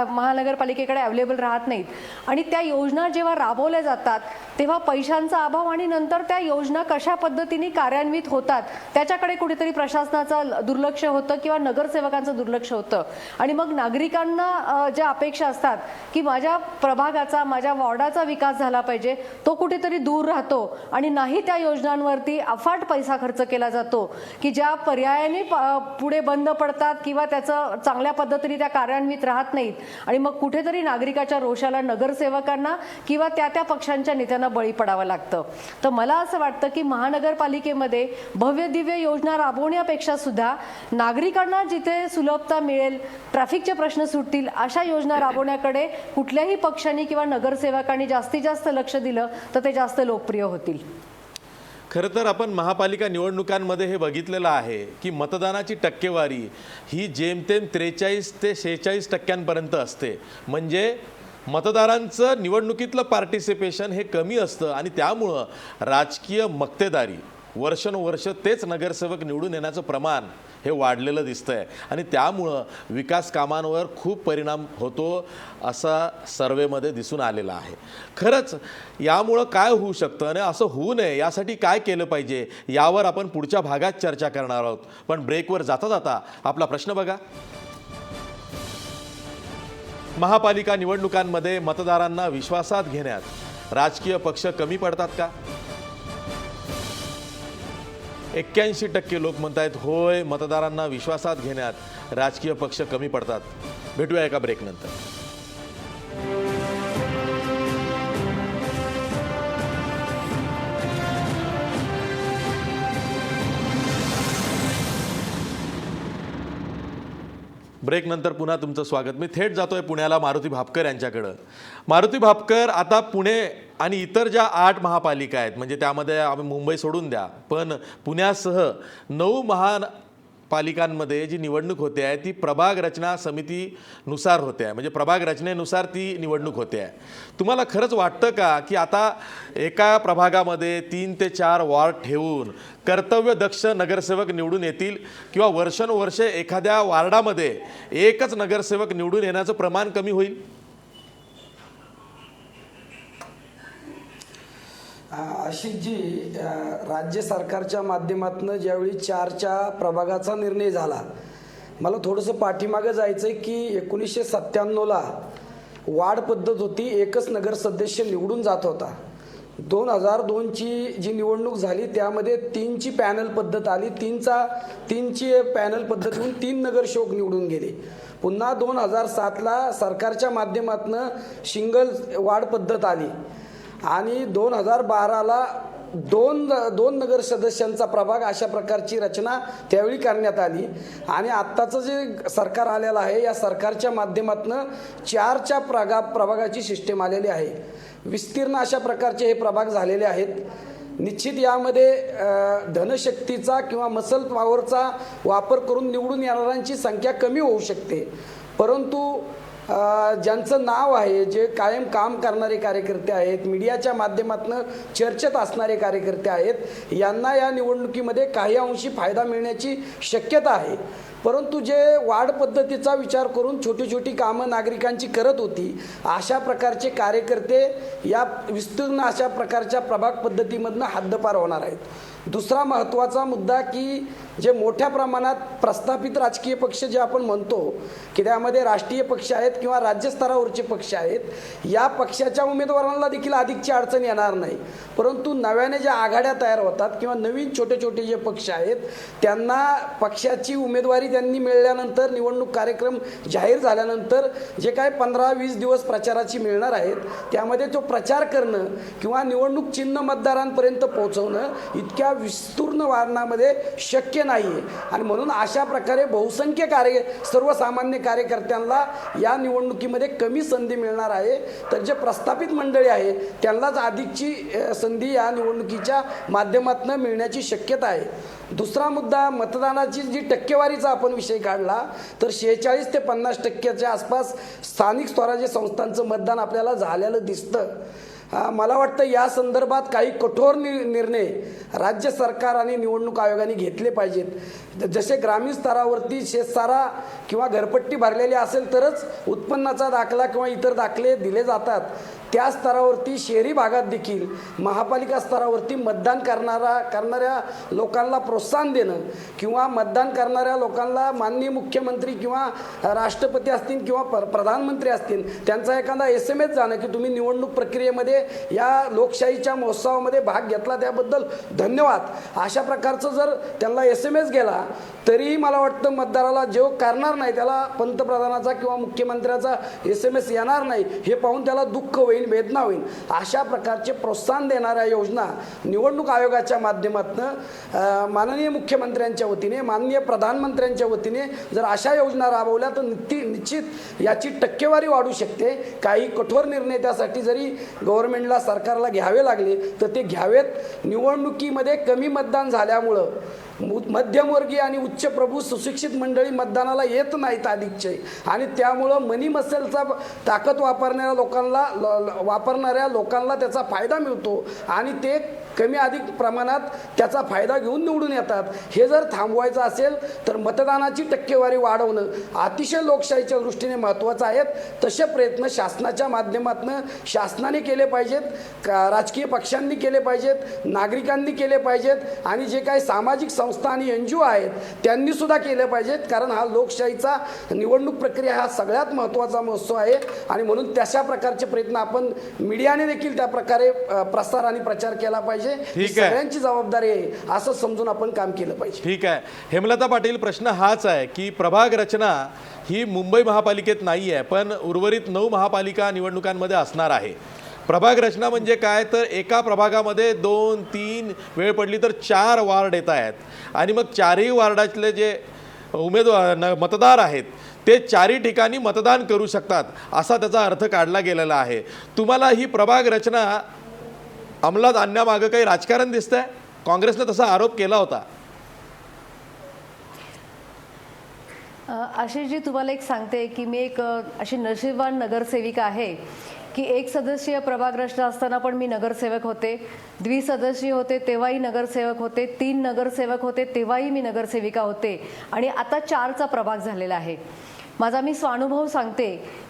महानगरपालिकेकडे अवेलेबल राहत नाहीत आणि त्या योजना जेव्हा राबवल्या जातात तेव्हा पैशांचा अभाव आणि नंतर त्या योजना कशा पद्धतीने कार्यान्वित होतात त्याच्याकडे कुठेतरी प्रशासनाचं दुर्लक्ष होतं किंवा नगरसेवकांचं दुर्लक्ष होतं. आणि मग नागरिकांना ज्या अपेक्षा असतात की माझ्या प्रभागाचा माझ्या वॉर्डाचा विकास झाला पाहिजे तो कुठेतरी दूर राहतो आणि नाही त्या योजनांवरती अफाट पैसा खर्च केला जातो की ज्या पर्यायाने पुढे बंद पडतात किंवा त्याचं चांगल्या पद्धतीने त्या कार्यान्वित राहत नाहीत आणि मग कुठेतरी नागरिकाच्या रोषाला नगरसेवकांना किंवा त्या पक्षांच्या नेत्यांना बळी पडावं लागतं. तर मला असं वाटतं की महानगरपालिकेमध्ये भव्य दिव्य योजना राबवण्यापेक्षा सुद्धा नागरिकांना जिथे सुलभता मिळेल, ट्रॅफिकचे प्रश्न सुटतील अशा योजना राबवण्याकडे कुठल्याही पक्षांनी किंवा नगरसेवकांनी जास्तीत जास्त लक्ष दिलं तर ते जास्त लोकप्रिय होतील. खरं तर आपण महापालिका निवडणुकांमध्ये हे बघितलेलं आहे की मतदानाची टक्केवारी ही जेमतेम 43 ते 46% असते. म्हणजे मतदारांचं निवडणुकीतलं पार्टिसिपेशन हे कमी असतं आणि त्यामुळं राजकीय मक्तेदारी वर्षानुवर्ष तेच नगरसेवक निवडून येण्याचं प्रमाण हे वाढलेलं दिसतंय आणि त्यामुळं विकास कामांवर खूप परिणाम होतो असा सर्वेमध्ये दिसून आलेला आहे. खरंच यामुळं काय होऊ शकतं आणि असं होऊ नये यासाठी काय केलं पाहिजे यावर आपण पुढच्या भागात चर्चा करणार आहोत. पण ब्रेकवर जाता जाता आपला प्रश्न बघा. महापालिका निवडणुकांमध्ये मतदारांना विश्वासात घेण्यात राजकीय पक्ष कमी पडतात का? 81% लोक म्हणतायत होय, मतदारांना विश्वासात घेण्यात राजकीय पक्ष कमी पडतात. भेटूया एका ब्रेकनंतर. ब्रेकनंतर पुन्हा तुमचं स्वागत. मी थेट जातोय पुण्याला मारुती भापकर यांच्याकडं. मारुती भापकर, आता पुणे आणि इतर ज्या 8 महापालिका आहेत म्हणजे त्यामध्ये आम्ही मुंबई सोडून द्या, पण पुण्यासह 9 महापालिकांमध्ये जी निवडणूक होते आहे ती प्रभाग रचना समितीनुसार होते आहे, म्हणजे प्रभाग रचनेनुसार ती निवडणूक होते आहे. तुम्हाला खरंच वाटतं का की आता एका प्रभागामध्ये 3 ते 4 वॉर्ड ठेवून कर्तव्यदक्ष नगरसेवक निवडून येतील किंवा वर्षानुवर्ष एखाद्या वार्डामध्ये एकच नगरसेवक निवडून येण्याचं प्रमाण कमी होईल? आशिषजी, राज्य सरकारच्या माध्यमातून ज्यावेळी 4च्या प्रभागाचा निर्णय झाला, मला थोडंसं पाठीमागं जायचं आहे की 1997ला वार्ड पद्धत होती, एकच नगरसदस्य निवडून जात होता. 2002ची जी निवडणूक झाली त्यामध्ये 3ची पॅनल पद्धत आली. 3ची पॅनल पद्धतीतून 3 नगरसेवक निवडून गेले. पुन्हा 2007ला सरकारच्या माध्यमातून सिंगल वार्ड पद्धत आली आणि 2012ला दोन नगर सदस्यांचा प्रभाग अशा प्रकारची रचना त्यावेळी करण्यात आली. आणि आत्ताचं जे सरकार आलेलं आहे या सरकारच्या माध्यमातून 4च्या प्रभागाची सिस्टीम आलेली आहे. विस्तीर्ण अशा प्रकारचे हे प्रभाग झालेले आहेत. निश्चित यामध्ये धनशक्तीचा किंवा मसल पॉवरचा वापर करून निवडून येणाऱ्यांची संख्या कमी होऊ शकते, परंतु ज्यांचं नाव आहे, जे कायम काम करणारे कार्यकर्ते आहेत, मीडियाच्या माध्यमातून चर्चेत असणारे कार्यकर्ते आहेत, यांना या निवडणुकीमध्ये काही अंशी फायदा मिळण्याची शक्यता आहे. परंतु जे वाढ पद्धतीचा विचार करून छोटी छोटी कामं नागरिकांची करत होती, अशा प्रकारचे कार्यकर्ते या विस्तीर्ण अशा प्रकारच्या प्रभाग पद्धतीमधनं हद्दपार होणार आहेत. दुसरा महत्त्वाचा मुद्दा की जे मोठ्या प्रमाणात प्रस्थापित राजकीय पक्ष जे आपण म्हणतो की त्यामध्ये राष्ट्रीय पक्ष आहेत किंवा राज्यस्तरावरचे पक्ष आहेत, या पक्षाच्या उमेदवारांना देखील अधिकची अडचण येणार नाही. परंतु नव्याने ज्या आघाड्या तयार होतात किंवा नवीन छोटे छोटे जे पक्ष आहेत, त्यांना पक्षाची उमेदवारी त्यांनी मिळाल्यानंतर, निवडणूक कार्यक्रम जाहीर झाल्यानंतर जे काय 15-20 दिवस प्रचाराची मिळणार आहेत, त्यामध्ये तो प्रचार करणं किंवा निवडणूक चिन्ह मतदारांपर्यंत पोहोचवणं इतक्या विस्तृत वारणामध्ये शक्य नाही आहे. आणि म्हणून अशा प्रकारे बहुसंख्य सर्वसामान्य कार्यकर्त्यांना या निवडणुकीमध्ये कमी संधी मिळणार आहे. तर जे प्रस्थापित मंडळी आहे त्यांनाच अधिकची संधी या निवडणुकीच्या माध्यमातून मिळण्याची शक्यता आहे. दुसरा मुद्दा, मतदानाची जी टक्केवारीचा आपण विषय काढला तर 46 ते 50% आसपास स्थानिक स्वराज्य संस्थांचं मतदान आपल्याला झालेलं दिसतं. मला वाटतं या संदर्भात काही कठोर निर्णय राज्य सरकार आणि निवडणूक आयोगाने घेतले पाहिजेत. जसे ग्रामीण स्तरावरती शेतसारा किंवा घरपट्टी भरलेली असेल तरच उत्पन्नाचा दाखला किंवा इतर दाखले दिले जातात, त्या स्तरावरती शहरी भागात देखील महापालिका स्तरावरती मतदान करणाऱ्या लोकांना प्रोत्साहन देणं किंवा मतदान करणाऱ्या लोकांना माननीय मुख्यमंत्री किंवा राष्ट्रपती असतील किंवा प्रधानमंत्री असतील त्यांचा एखादा SMS जाणं की तुम्ही निवडणूक प्रक्रियेमध्ये या लोकशाहीच्या महोत्सवामध्ये भाग घेतला त्याबद्दल धन्यवाद, अशा प्रकारचं जर त्यांना SMS गेला तरीही मला वाटतं मतदाराला जो करणार नाही त्याला पंतप्रधानाचा किंवा मुख्यमंत्र्याचा SMS येणार नाही हे पाहून त्याला दुःख होईल, वेदना होईल. अशा प्रकारचे प्रोत्साहन देणाऱ्या योजना निवडणूक आयोगाच्या माध्यमातून माननीय मुख्यमंत्र्यांच्या वतीने, माननीय प्रधानमंत्र्यांच्या वतीने जर अशा योजना राबवल्या तर निश्चित याची टक्केवारी वाढू शकते. काही कठोर निर्णय त्यासाठी जरी गव्हर्नमेंटला, सरकारला घ्यावे लागले तर ते घ्यावेत. निवडणुकीमध्ये कमी मतदान झाल्यामुळं मध्यमवर्गीय आणि उच्च प्रभू सुशिक्षित मंडळी मतदानाला येत नाहीत अधिकचे, आणि त्यामुळं मनी मसलचा ताकद वापरणाऱ्या लोकांना त्याचा फायदा मिळतो आणि ते कमी अधिक प्रमाणात त्याचा फायदा घेऊन निवडून येतात. हे जर थांबवायचं असेल तर मतदानाची टक्केवारी वाढवणं अतिशय लोकशाहीच्या दृष्टीने महत्त्वाचं आहे. तसे प्रयत्न शासनाच्या माध्यमातून शासनाने केले पाहिजेत, राजकीय पक्षांनी केले पाहिजेत, नागरिकांनी केले पाहिजेत आणि जे काही सामाजिक संस्था आणि NGO आहेत त्यांनी सुद्धा केले पाहिजेत. कारण हा लोकशाहीचा निवडणूक प्रक्रिया हा सगळ्यात महत्त्वाचा महोत्सव आहे आणि म्हणून तशा प्रकारचे प्रयत्न आपण मीडियाने देखील त्या प्रकारे प्रसार आणि प्रचार केला पाहिजे. सगळ्यांची जबाबदारी आहे असं समजून आपण काम केलं पाहिजे. ठीक आहे. हेमलता पाटील, प्रश्न हाच आहे की प्रभाग रचना ही मुंबई महापालिकेत नाही आहे पण उर्वरित 9 महापालिका निवडणुकांमध्ये असणार आहे. प्रभाग रचना म्हणजे काय तर एका प्रभागामध्ये 2-3 वेळ पडली तर 4 वार्ड येत आहेत आणि मग 4ही वार्डातले जे मतदार आहेत ते 4ही ठिकाणी मतदान करू शकतात असा त्याचा अर्थ काढला गेलेला आहे. तुम्हाला ही प्रभाग रचना अंमलात आणण्यामागं काही राजकारण दिसतंय? काँग्रेसने तसा आरोप केला होता. आशिषजी, तुम्हाला एक सांगते की मी एक अशी नशीबवान नगरसेविका आहे की 1 सदस्यीय प्रभाग रचना असताना पण मी नगरसेवक होते, द्विसदस्यीय होते तेव्हाही नगरसेवक होते, 3 नगरसेवक होते तेव्हाही मी नगरसेविका होते आणि आता 4चा प्रभाग झालेला आहे. माझा मी स्वानुभव सांगते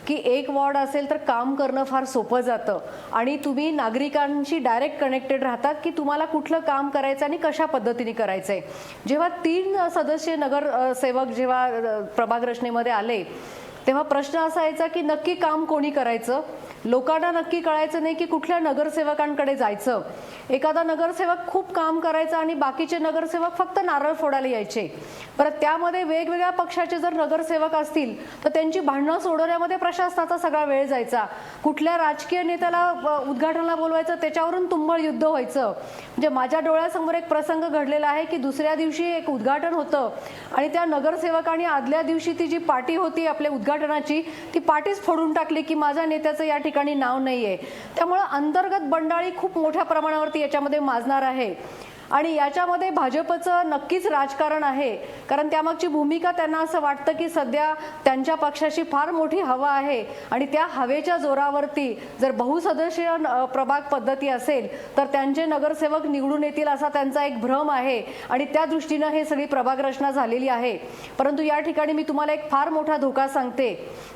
की 1 वॉर्ड असेल तर काम करणं फार सोपं जातं आणि तुम्ही नागरिकांशी डायरेक्ट कनेक्टेड राहतात की तुम्हाला कुठलं काम करायचं आणि कशा पद्धतीने करायचं आहे. जेव्हा 3 सदस्यीय नगरसेवक जेव्हा प्रभाग रचनेमध्ये आले तेव्हा प्रश्न असा यायचा की नक्की काम कोणी करायचं, लोकांना नक्की कळायचं नाही की कुठल्या नगरसेवकांकडे जायचं. एखादा नगरसेवक खूप काम करायचा आणि बाकीचे नगरसेवक फक्त नारळ फोडायला यायचे. परत त्यामध्ये वेगवेगळ्या पक्षाचे जर नगरसेवक असतील तर त्यांची भांडणं सोडवण्यामध्ये प्रशासनाचा सगळा वेळ जायचा. कुठल्या राजकीय नेत्याला उद्घाटनाला बोलवायचं त्याच्यावरून तुंबळ युद्ध व्हायचं. म्हणजे माझ्या डोळ्यासमोर एक प्रसंग घडलेला आहे की दुसऱ्या दिवशी एक उद्घाटन होतं आणि त्या नगरसेवकांनी आदल्या दिवशी ती जी पाटी होती आपल्या उद्घाटनाची ती पाटीच फोडून टाकली की माझ्या नेत्याचं या ठिकाणी नाव नाहीये. त्यामुळे अंतर्गत बंडाळी खूप मोठ्या प्रमाणावरती याच्यामध्ये माजणार आहे आणि याच्यामध्ये भाजपचं नक्कीच राजकारण आहे, कारण त्यामागची भूमिका त्यांना असं वाटतं की सध्या त्यांच्या पक्षाची फार मोठी हवा आहे आणि त्या हवेच्या जोरावरती जर बहुसदस्यीय प्रभाग पद्धती असेल तर त्यांचे नगरसेवक निवडून येतील असा त्यांचा एक भ्रम आहे आणि त्या दृष्टीनं हे सगळी प्रभाग रचना झालेली आहे. परंतु या ठिकाणी मी तुम्हाला एक फार मोठा धोका सांगते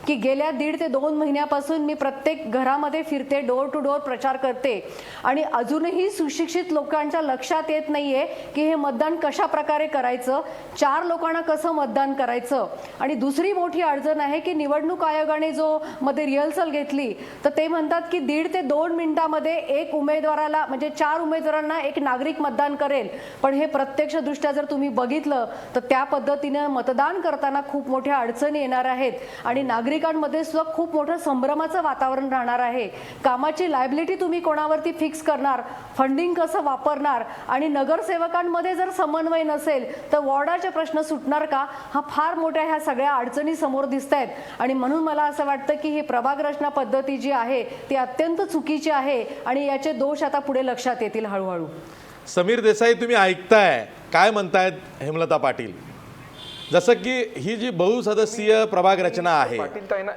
की गेल्या 1.5 ते 2 महिन्यापासून मी प्रत्येक घरामध्ये फिरते, डोर टू डोर प्रचार करते आणि अजूनही सुशिक्षित लोकांच्या लक्षात येत नाहीये की हे मतदान कशा प्रकारे करायचं, 4 लोकांना कसं मतदान करायचं. आणि दुसरी मोठी अडचण आहे की निवडणूक आयोगाने जो मध्ये रिहर्सल घेतली तर ते म्हणतात की 1.5 ते 2 मिनिटांमध्ये एक उमेदवाराला म्हणजे 4 उमेदवारांना एक नागरिक मतदान करेल. पण हे प्रत्यक्षदृष्ट्या जर तुम्ही बघितलं तर त्या पद्धतीने मतदान करताना खूप मोठ्या अडचणी येणार आहेत आणि नागरिकांमध्ये सुद्धा खूप मोठं संभ्रमाचं वातावरण राहणार आहे. कामाची लायबिलिटी तुम्ही कोणावरती फिक्स करणार, फंडिंग कसं वापरणार आणि नगरसेवकांमध्ये जर समन्वय नसेल तर वॉर्डाचे प्रश्न सुटणार का, हा फार मोठ्या ह्या सगळ्या अडचणी समोर दिसत आहेत. आणि म्हणून मला असं वाटतं की ही प्रभाग रचना पद्धती जी आहे ती अत्यंत चुकीची आहे आणि याचे दोष आता पुढे लक्षात येतील हळूहळू. समीर देसाई, तुम्ही ऐकताय काय म्हणतायत हेमलता पाटील? जसं की ही जी बहुसदस्यीय प्रभाग रचना आहे, पाटील ताई ना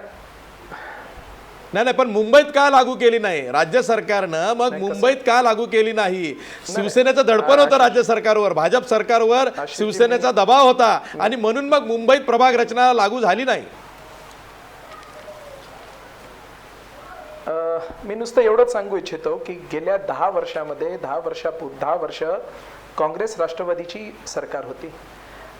नाही पण मुंबईत का लागू केली नाही राज्य सरकारनं? मग मुंबईत का लागू केली नाही? शिवसेनेचं दडपण होतं राज्य सरकारवर, भाजप सरकारवर शिवसेनेचा दबाव होता आणि म्हणून मग मुंबईत प्रभाग रचना लागू झाली नाही. मी नुसतं एवढंच सांगू इच्छितो की गेल्या 10 वर्षामध्ये 10 वर्ष काँग्रेस राष्ट्रवादीची सरकार होती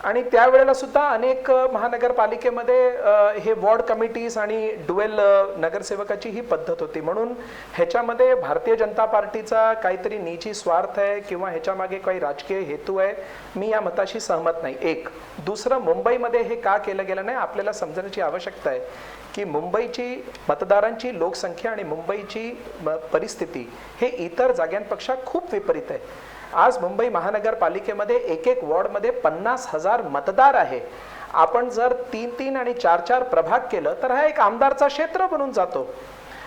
आणि त्यावेळेला सुद्धा अनेक महानगरपालिकेमध्ये हे वॉर्ड कमिटीज आणि ड्युएल नगरसेवकाची ही पद्धत होती. म्हणून ह्याच्यामध्ये भारतीय जनता पार्टीचा काहीतरी निजी स्वार्थ आहे किंवा ह्याच्या मागे काही राजकीय हेतू आहे, मी या मताशी सहमत नाही. एक दुसरं, मुंबईमध्ये हे का केलं गेलं नाही आपल्याला समजण्याची आवश्यकता आहे की मुंबईची मतदारांची लोकसंख्या आणि मुंबईची परिस्थिती हे इतर जाग्यांपेक्षा खूप विपरीत आहे. आज मुंबई महानगरपालिकेमध्ये एक वॉर्डमध्ये 50,000 मतदार आहे. आपण जर 3-3 आणि 4-4 प्रभाग केलं तर हा एक आमदारचा क्षेत्र बनून जातो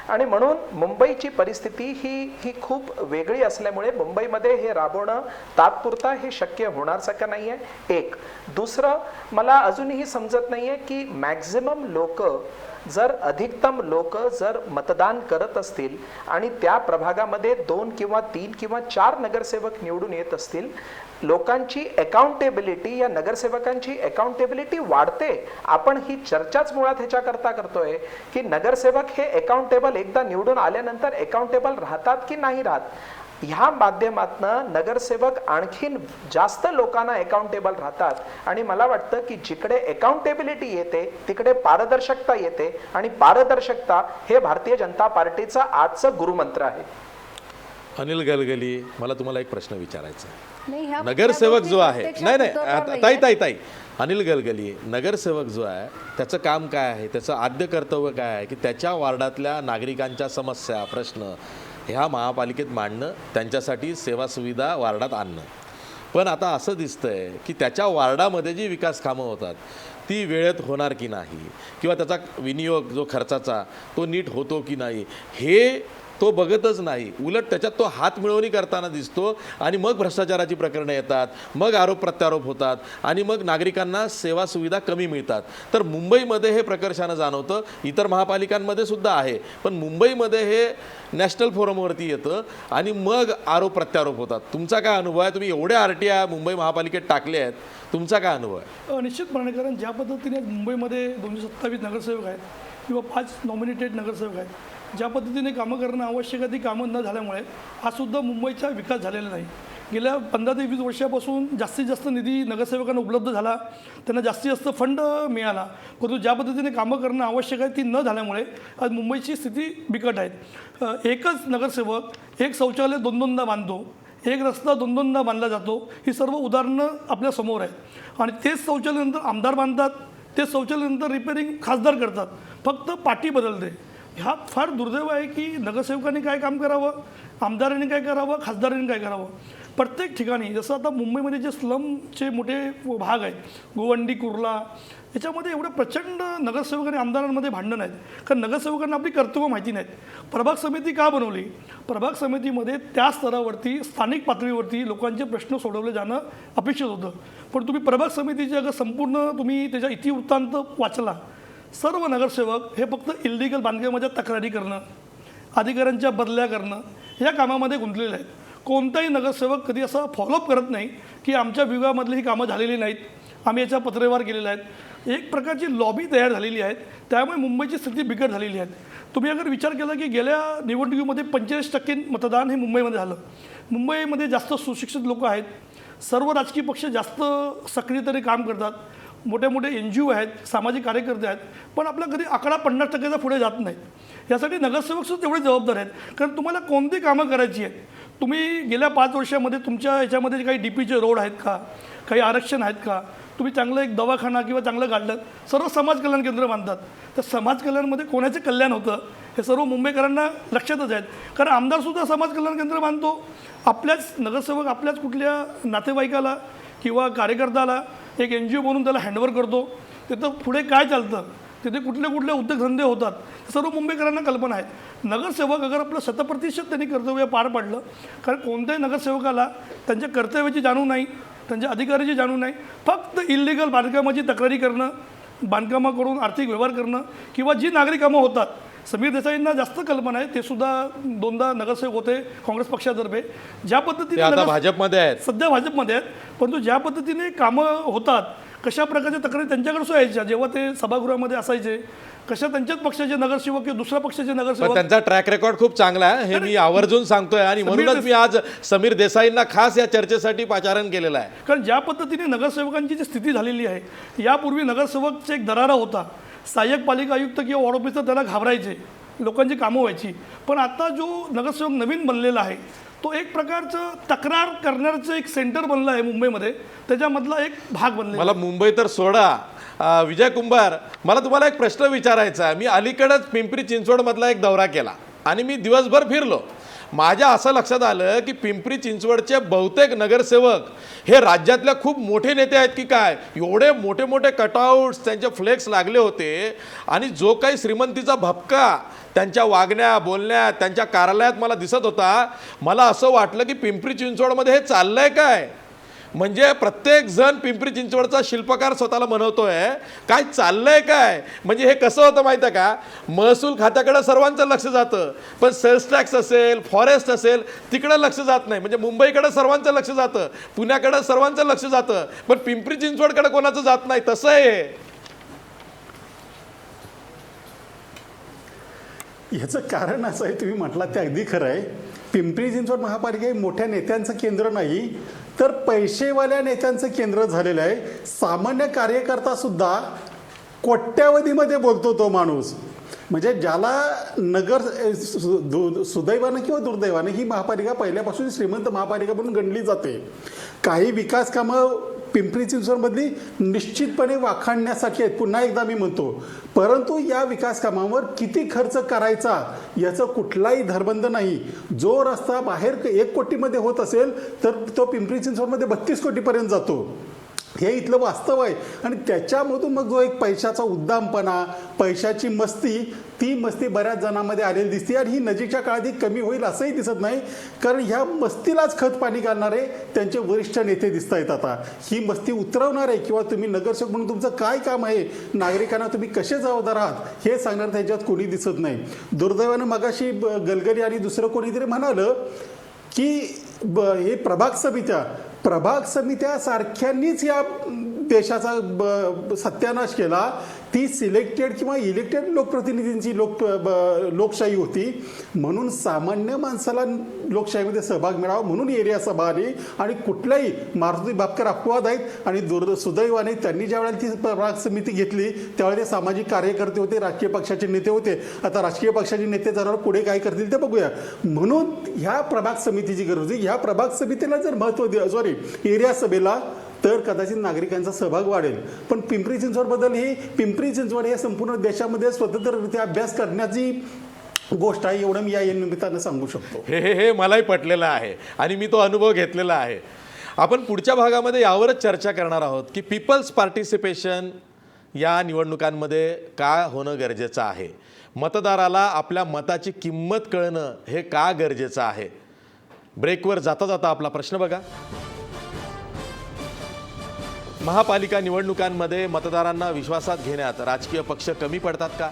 आणि म्हणून मुंबईची परिस्थिती ही खूप वेगळी असल्यामुळे मुंबईमध्ये हे राबवणं तात्पुरता हे शक्य होणारसारखं नाही आहे. एक दुसरं, मला अजूनही समजत नाही आहे की मॅक्झिमम लोक जर अधिकतम लोक जर मतदान करत असतील आणि त्या प्रभागामध्ये 2 किंवा 3 किंवा 4 नगरसेवक निवडून येत असतील, लोकांची अकाउंटेबिलिटी या नगरसेवकांची अकाउंटेबिलिटी वाढते. आपण ही चर्चाच मुळात ह्याच्याकरता करतोय की नगरसेवक हे अकाउंटेबल एकदा निवडून आल्यानंतर अकाउंटेबल राहतात की नाही राहत. ह्या माध्यमातनं नगरसेवक आणखीन जास्त लोकांना अकाउंटेबल राहतात आणि मला वाटतं की जिकडे अकाउंटेबिलिटी येते तिकडे पारदर्शकता येते आणि पारदर्शकता हे भारतीय जनता पार्टीचा आजचं गुरुमंत्र आहे. अनिल गलगली, मला तुम्हाला एक प्रश्न विचारायचा आहे. नाही, ह्या नगरसेवक जो आहे, प्रत्यक्षात नाही उतरणार ताई अनिल गलगली, नगरसेवक जो आहे त्याचं काम काय आहे, त्याचं आद्य कर्तव्य काय आहे की त्याच्या वार्डातल्या नागरिकांच्या समस्या प्रश्न ह्या महापालिकेत मांडणं, त्यांच्यासाठी सेवा सुविधा वार्डात आणणं. पण आता असं दिसतंय की त्याच्या वार्डामध्ये जी विकास कामं होतात ती वेळेत होणार की नाही किंवा त्याचा विनियोग जो खर्चाचा तो नीट होतो की नाही हे तो बघतच नाही. उलट त्याच्यात तो हात मिळवणी करताना दिसतो आणि मग भ्रष्टाचाराची प्रकरणं येतात, मग आरोप प्रत्यारोप होतात आणि मग नागरिकांना सेवा सुविधा कमी मिळतात. तर मुंबईमध्ये हे प्रकर्षानं जाणवतं, इतर महापालिकांमध्ये सुद्धा आहे, पण मुंबईमध्ये हे नॅशनल फोरमवरती येतं आणि मग आरोप प्रत्यारोप होतात. तुमचा काय अनुभव आहे? तुम्ही एवढे RTI मुंबई महापालिकेत टाकले आहेत, तुमचा काय अनुभव आहे? निश्चितपणे, कारण ज्या पद्धतीने मुंबईमध्ये 227 नगरसेवक आहेत किंवा 5 नॉमिनेटेड नगरसेवक आहेत, ज्या पद्धतीने कामं करणं आवश्यक आहे ती कामं न झाल्यामुळे आजसुद्धा मुंबईचा विकास झालेला नाही. गेल्या 15 ते 20 वर्षापासून जास्तीत जास्त निधी नगरसेवकांना उपलब्ध झाला, त्यांना जास्तीत जास्त फंड मिळाला, परंतु ज्या पद्धतीने कामं करणं आवश्यक आहे ती न झाल्यामुळे आज मुंबईची स्थिती बिकट आहे. एकच नगरसेवक एक शौचालय 2-2दा बांधतो, एक रस्ता 2-2दा बांधला जातो, ही सर्व उदाहरणं आपल्यासमोर आहेत. आणि तेच शौचालयानंतर आमदार बांधतात, तेच शौचालयानंतर रिपेअरिंग खासदार करतात, फक्त पाटी बदलते. हा फार दुर्दैव आहे की नगरसेवकांनी काय काम करावं, आमदारांनी काय करावं, खासदारांनी काय करावं. प्रत्येक ठिकाणी जसं आता मुंबईमध्ये जे स्लमचे मोठे भाग आहेत, गोवंडी, कुर्ला, याच्यामध्ये एवढं प्रचंड नगरसेवक आणि आमदारांमध्ये भांडण आहेत, कारण नगरसेवकांना आपली कर्तव्य माहिती नाहीत. प्रभाग समिती का बनवली? प्रभाग समितीमध्ये त्या स्तरावरती स्थानिक पातळीवरती लोकांचे प्रश्न सोडवले जाणं अपेक्षित होतं. पण तुम्ही प्रभाग समितीचे अगर संपूर्ण तुम्ही त्याच्या इतिवृत्तांत वाचला, सर्व नगरसेवक हे फक्त इल्लिगल बांधकामाच्या तक्रारी करणं, अधिकाऱ्यांच्या बदल्या करणं या कामामध्ये गुंतलेले आहेत. कोणताही नगरसेवक कधी असा फॉलोअप करत नाही की आमच्या विभागामधली ही कामं झालेली नाहीत, आम्ही याचा पत्रव्यवहार केलेला आहे. एक प्रकारची लॉबी तयार झालेली आहे, त्यामुळे मुंबईची स्थिती बिकट झालेली आहे. तुम्ही अगर विचार केला की गेल्या निवडणुकीमध्ये 45% मतदान हे मुंबईमध्ये झालं. मुंबईमध्ये जास्त सुशिक्षित लोक आहेत, सर्व राजकीय पक्ष जास्त सक्रियतेने काम करतात, मोठे मोठे NGO आहेत, सामाजिक कार्यकर्ते आहेत, पण आपला कधी आकडा 50%चा पुढे जात नाही. यासाठी नगरसेवकसुद्धा तेवढे जबाबदार आहेत, कारण तुम्हाला कोणती कामं करायची आहेत. तुम्ही गेल्या 5 वर्षामध्ये तुमच्या याच्यामध्ये काही DPचे रोड आहेत का, काही आरक्षण आहेत का, तुम्ही चांगलं एक दवाखाना किंवा चांगलं काढलं, सर्व समाज कल्याण केंद्र बांधतात. तर समाज कल्याणमध्ये कोणाचे कल्याण होतं हे सर्व मुंबईकरांना लक्षातच आहेत, कारण आमदारसुद्धा समाज कल्याण केंद्र बांधतो, आपल्याच नगरसेवक आपल्याच कुठल्या नातेवाईकाला किंवा कार्यकर्त्याला एक NGO म्हणून त्याला हँडओव्हर करतो. तिथं पुढे काय चालतं, तिथे कुठले कुठले उद्योगधंदे होतात, सर्व मुंबईकरांना कल्पना आहेत. नगरसेवक अगर आपलं 100% त्यांनी कर्तव्य पार पाडलं, कारण कोणत्याही नगरसेवकाला त्यांच्या कर्तव्याची जाणीव नाही, त्यांच्या अधिकाराची जाणीव नाही, फक्त इल्लिगल बांधकामाची तक्रारी करणं, बांधकामाकडून आर्थिक व्यवहार करणं किंवा जी नागरी कामं होतात. समीर देसाईंना जास्त कल्पना आहे, ते सुद्धा 2दा नगरसेवक होते काँग्रेस पक्षातर्फे. ज्या पद्धतीने आता भाजपमध्ये आहेत, सध्या भाजपमध्ये आहेत, परंतु ज्या पद्धतीने कामं होतात, कशा प्रकारच्या तक्रारी त्यांच्याकडे यायच्या जेव्हा ते सभागृहामध्ये असायचे, कशा त्यांच्याच पक्षाचे नगरसेवक किंवा दुसऱ्या पक्षाचे पण नगरसेवक. त्यांचा ट्रॅक रेकॉर्ड खूप चांगला आहे, हे मी आवर्जून सांगतोय. आणि म्हणूनच मी आज समीर देसाईंना खास या चर्चेसाठी पाचारण केलेलं आहे. कारण ज्या पद्धतीने नगरसेवकांची जी स्थिती झालेली आहे, यापूर्वी नगरसेवकचा एक दरारा होता, सहाय्यक पालिका आयुक्त किंवा वॉर्ड ऑफिसर त्याला घाबरायचे, लोकांची कामं व्हायची. पण आता जो नगरसेवक नवीन बनलेला आहे, तो एक प्रकारचं तक्रार करण्याचं एक सेंटर बनलं आहे मुंबईमध्ये, त्याच्यामधला एक भाग बनला. मला मुंबई तर सोडा, विजय कुंभार, मला तुम्हाला एक प्रश्न विचारायचा आहे. मी अलीकडेच पिंपरी चिंचवडमधला एक दौरा केला आणि मी दिवसभर फिरलो. माझ्या असं लक्षात आलं की पिंपरी चिंचवडचे बहुतेक नगरसेवक हे राज्यातल्या खूप मोठे नेते आहेत की काय. एवढे मोठे मोठे कटआउट्स, त्यांचे फ्लेक्स लागले होते आणि जो काही श्रीमंतीचा भपका त्यांच्या वागण्या बोलण्यात त्यांच्या कार्यालयात मला दिसत होता, मला असं वाटलं की पिंपरी चिंचवडमध्ये हे चाललंय काय. म्हणजे प्रत्येक जण पिंपरी चिंचवडचा शिल्पकार स्वतःला म्हणवतोय, काय चाललंय काय. म्हणजे हे कसं होतं माहिती आहे का, महसूल खात्याकडे सर्वांचं लक्ष जातं, पण सेल्स टॅक्स असेल, फॉरेस्ट असेल, तिकडे लक्ष जात नाही. म्हणजे मुंबईकडे सर्वांचं लक्ष जातं, पुण्याकडे सर्वांचं लक्ष जातं, पण पिंपरी चिंचवडकडे कोणाचं जात नाही. तसं आहे. ह्याचं कारण असं आहे, तुम्ही म्हटलात ते अगदी खरं आहे. पिंपरी चिंचवड महापालिका हे मोठ्या नेत्यांचं केंद्र नाही, तर पैसेवाल्या नेत्यांचं केंद्र झालेलं आहे. सामान्य कार्यकर्ता सुद्धा कोट्यावधीमध्ये बोलतो तो माणूस. म्हणजे ज्याला सुदैवानं किंवा दुर्दैवानं ही महापालिका पहिल्यापासून श्रीमंत महापालिका म्हणून गणली जाते. काही विकास कामं पिंपरी चिंचवडमधली निश्चितपणे वाखाणण्यासाठी आहेत, पुन्हा एकदा मी म्हणतो. परंतु या विकास कामावर किती खर्च करायचा याचं कुठलाही धरबंध नाही. जो रस्ता बाहेर 1 कोटीमध्ये होत असेल तर तो पिंपरी चिंचवडमध्ये 32 कोटीपर्यंत जातो. हे इथलं वास्तव आहे. आणि त्याच्यामधून मग जो एक पैशाचा उद्दामपणा, पैशाची मस्ती, ती मस्ती बऱ्याच जणांमध्ये आलेली दिसते. आणि ही नजीकच्या काळात ही कमी होईल असंही दिसत नाही, कारण ह्या मस्तीलाच खत पाणी घालणारे त्यांचे वरिष्ठ नेते दिसत आहेत. आता ही मस्ती उतरवणारे किंवा तुम्ही नगरसेवक म्हणून तुमचं काय काम आहे, नागरिकांना तुम्ही कसे जबाबदार आहात हे सांगणार त्याच्यात कोणी दिसत नाही. दुर्दैवानं मगाशी गलगरी आणि दुसरं कोणीतरी म्हणालं की हे प्रभाग समित्या सारख्यांनीच या देशाचा सत्यानाश केला. ती सिलेक्टेड किंवा इलेक्टेड लोकप्रतिनिधींची लोकशाही होती, म्हणून सामान्य माणसाला लोकशाहीमध्ये सहभाग मिळावा म्हणून एरिया सभा आली. आणि कुठल्याही मारुती बापकर अपवाद आहेत. आणि सुदैवाने त्यांनी ज्यावेळेला ती प्रभाग समिती घेतली त्यावेळेला ते सामाजिक कार्यकर्ते होते, राजकीय पक्षाचे नेते होते. आता राजकीय पक्षाचे नेते झाल्यावर पुढे काय करतील ते बघूया. म्हणून ह्या प्रभाग समितीची गरज होती. ह्या प्रभाग समितीला जर एरिया सभेला तर कदाचित नागरिकांचा सहभाग वाढेल. पण पिंपरी चिंचवडबद्दल ही पिंपरी चिंचवड हे संपूर्ण देशामध्ये स्वतंत्ररित्या अभ्यास करण्याची गोष्ट आहे, एवढं मी या निमित्तानं सांगू शकतो. हे मलाही पटलेलं आहे आणि मी तो अनुभव घेतलेला आहे. आपण पुढच्या भागामध्ये यावरच चर्चा करणार आहोत की पीपल्स पार्टिसिपेशन या निवडणुकांमध्ये का होणं गरजेचं आहे? मतदाराला आपल्या मताची किंमत कळणं हे का गरजेचं आहे? ब्रेकवर जाता जाता आपला प्रश्न बघा. महापालिका निवडणुकांमध्ये मतदारांना विश्वासात घेण्यात राजकीय पक्ष कमी पडतात का?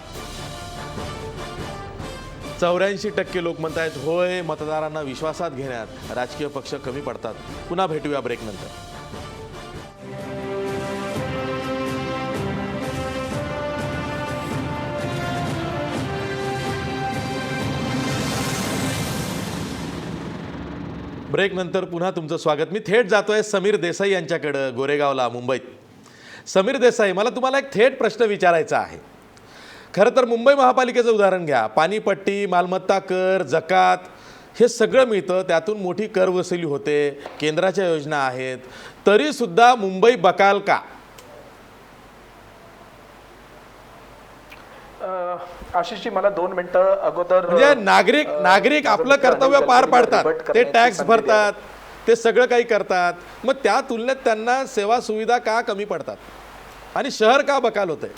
84% लोक म्हणतायत होय, मतदारांना विश्वासात घेण्यात राजकीय पक्ष कमी पडतात. पुन्हा भेटूया ब्रेकनंतर. ब्रेकनंतर पुन्हा तुमचं स्वागत. मी थेट जातोय समीर देसाई यांच्याकडं, गोरेगावला, मुंबईत. समीर देसाई, मला तुम्हाला एक थेट प्रश्न विचारायचा आहे. खरं तर मुंबई महापालिकेचं उदाहरण घ्या. पाणीपट्टी, मालमत्ता कर, जकात हे सगळं मिळतं, त्यातून मोठी कर वसुली होते, केंद्राच्या योजना आहेत, तरीसुद्धा मुंबई बकाल का? आशिषजी, मला 2 मिनिटं अगोदर म्हणजे नागरिक आपलं कर्तव्य पार पाडतात, ते टॅक्स भरतात, ते सगळं काही करतात, मग त्या तुलनेत त्यांना सेवा सुविधा का कमी पडतात आणि शहर का बकाल होतंय?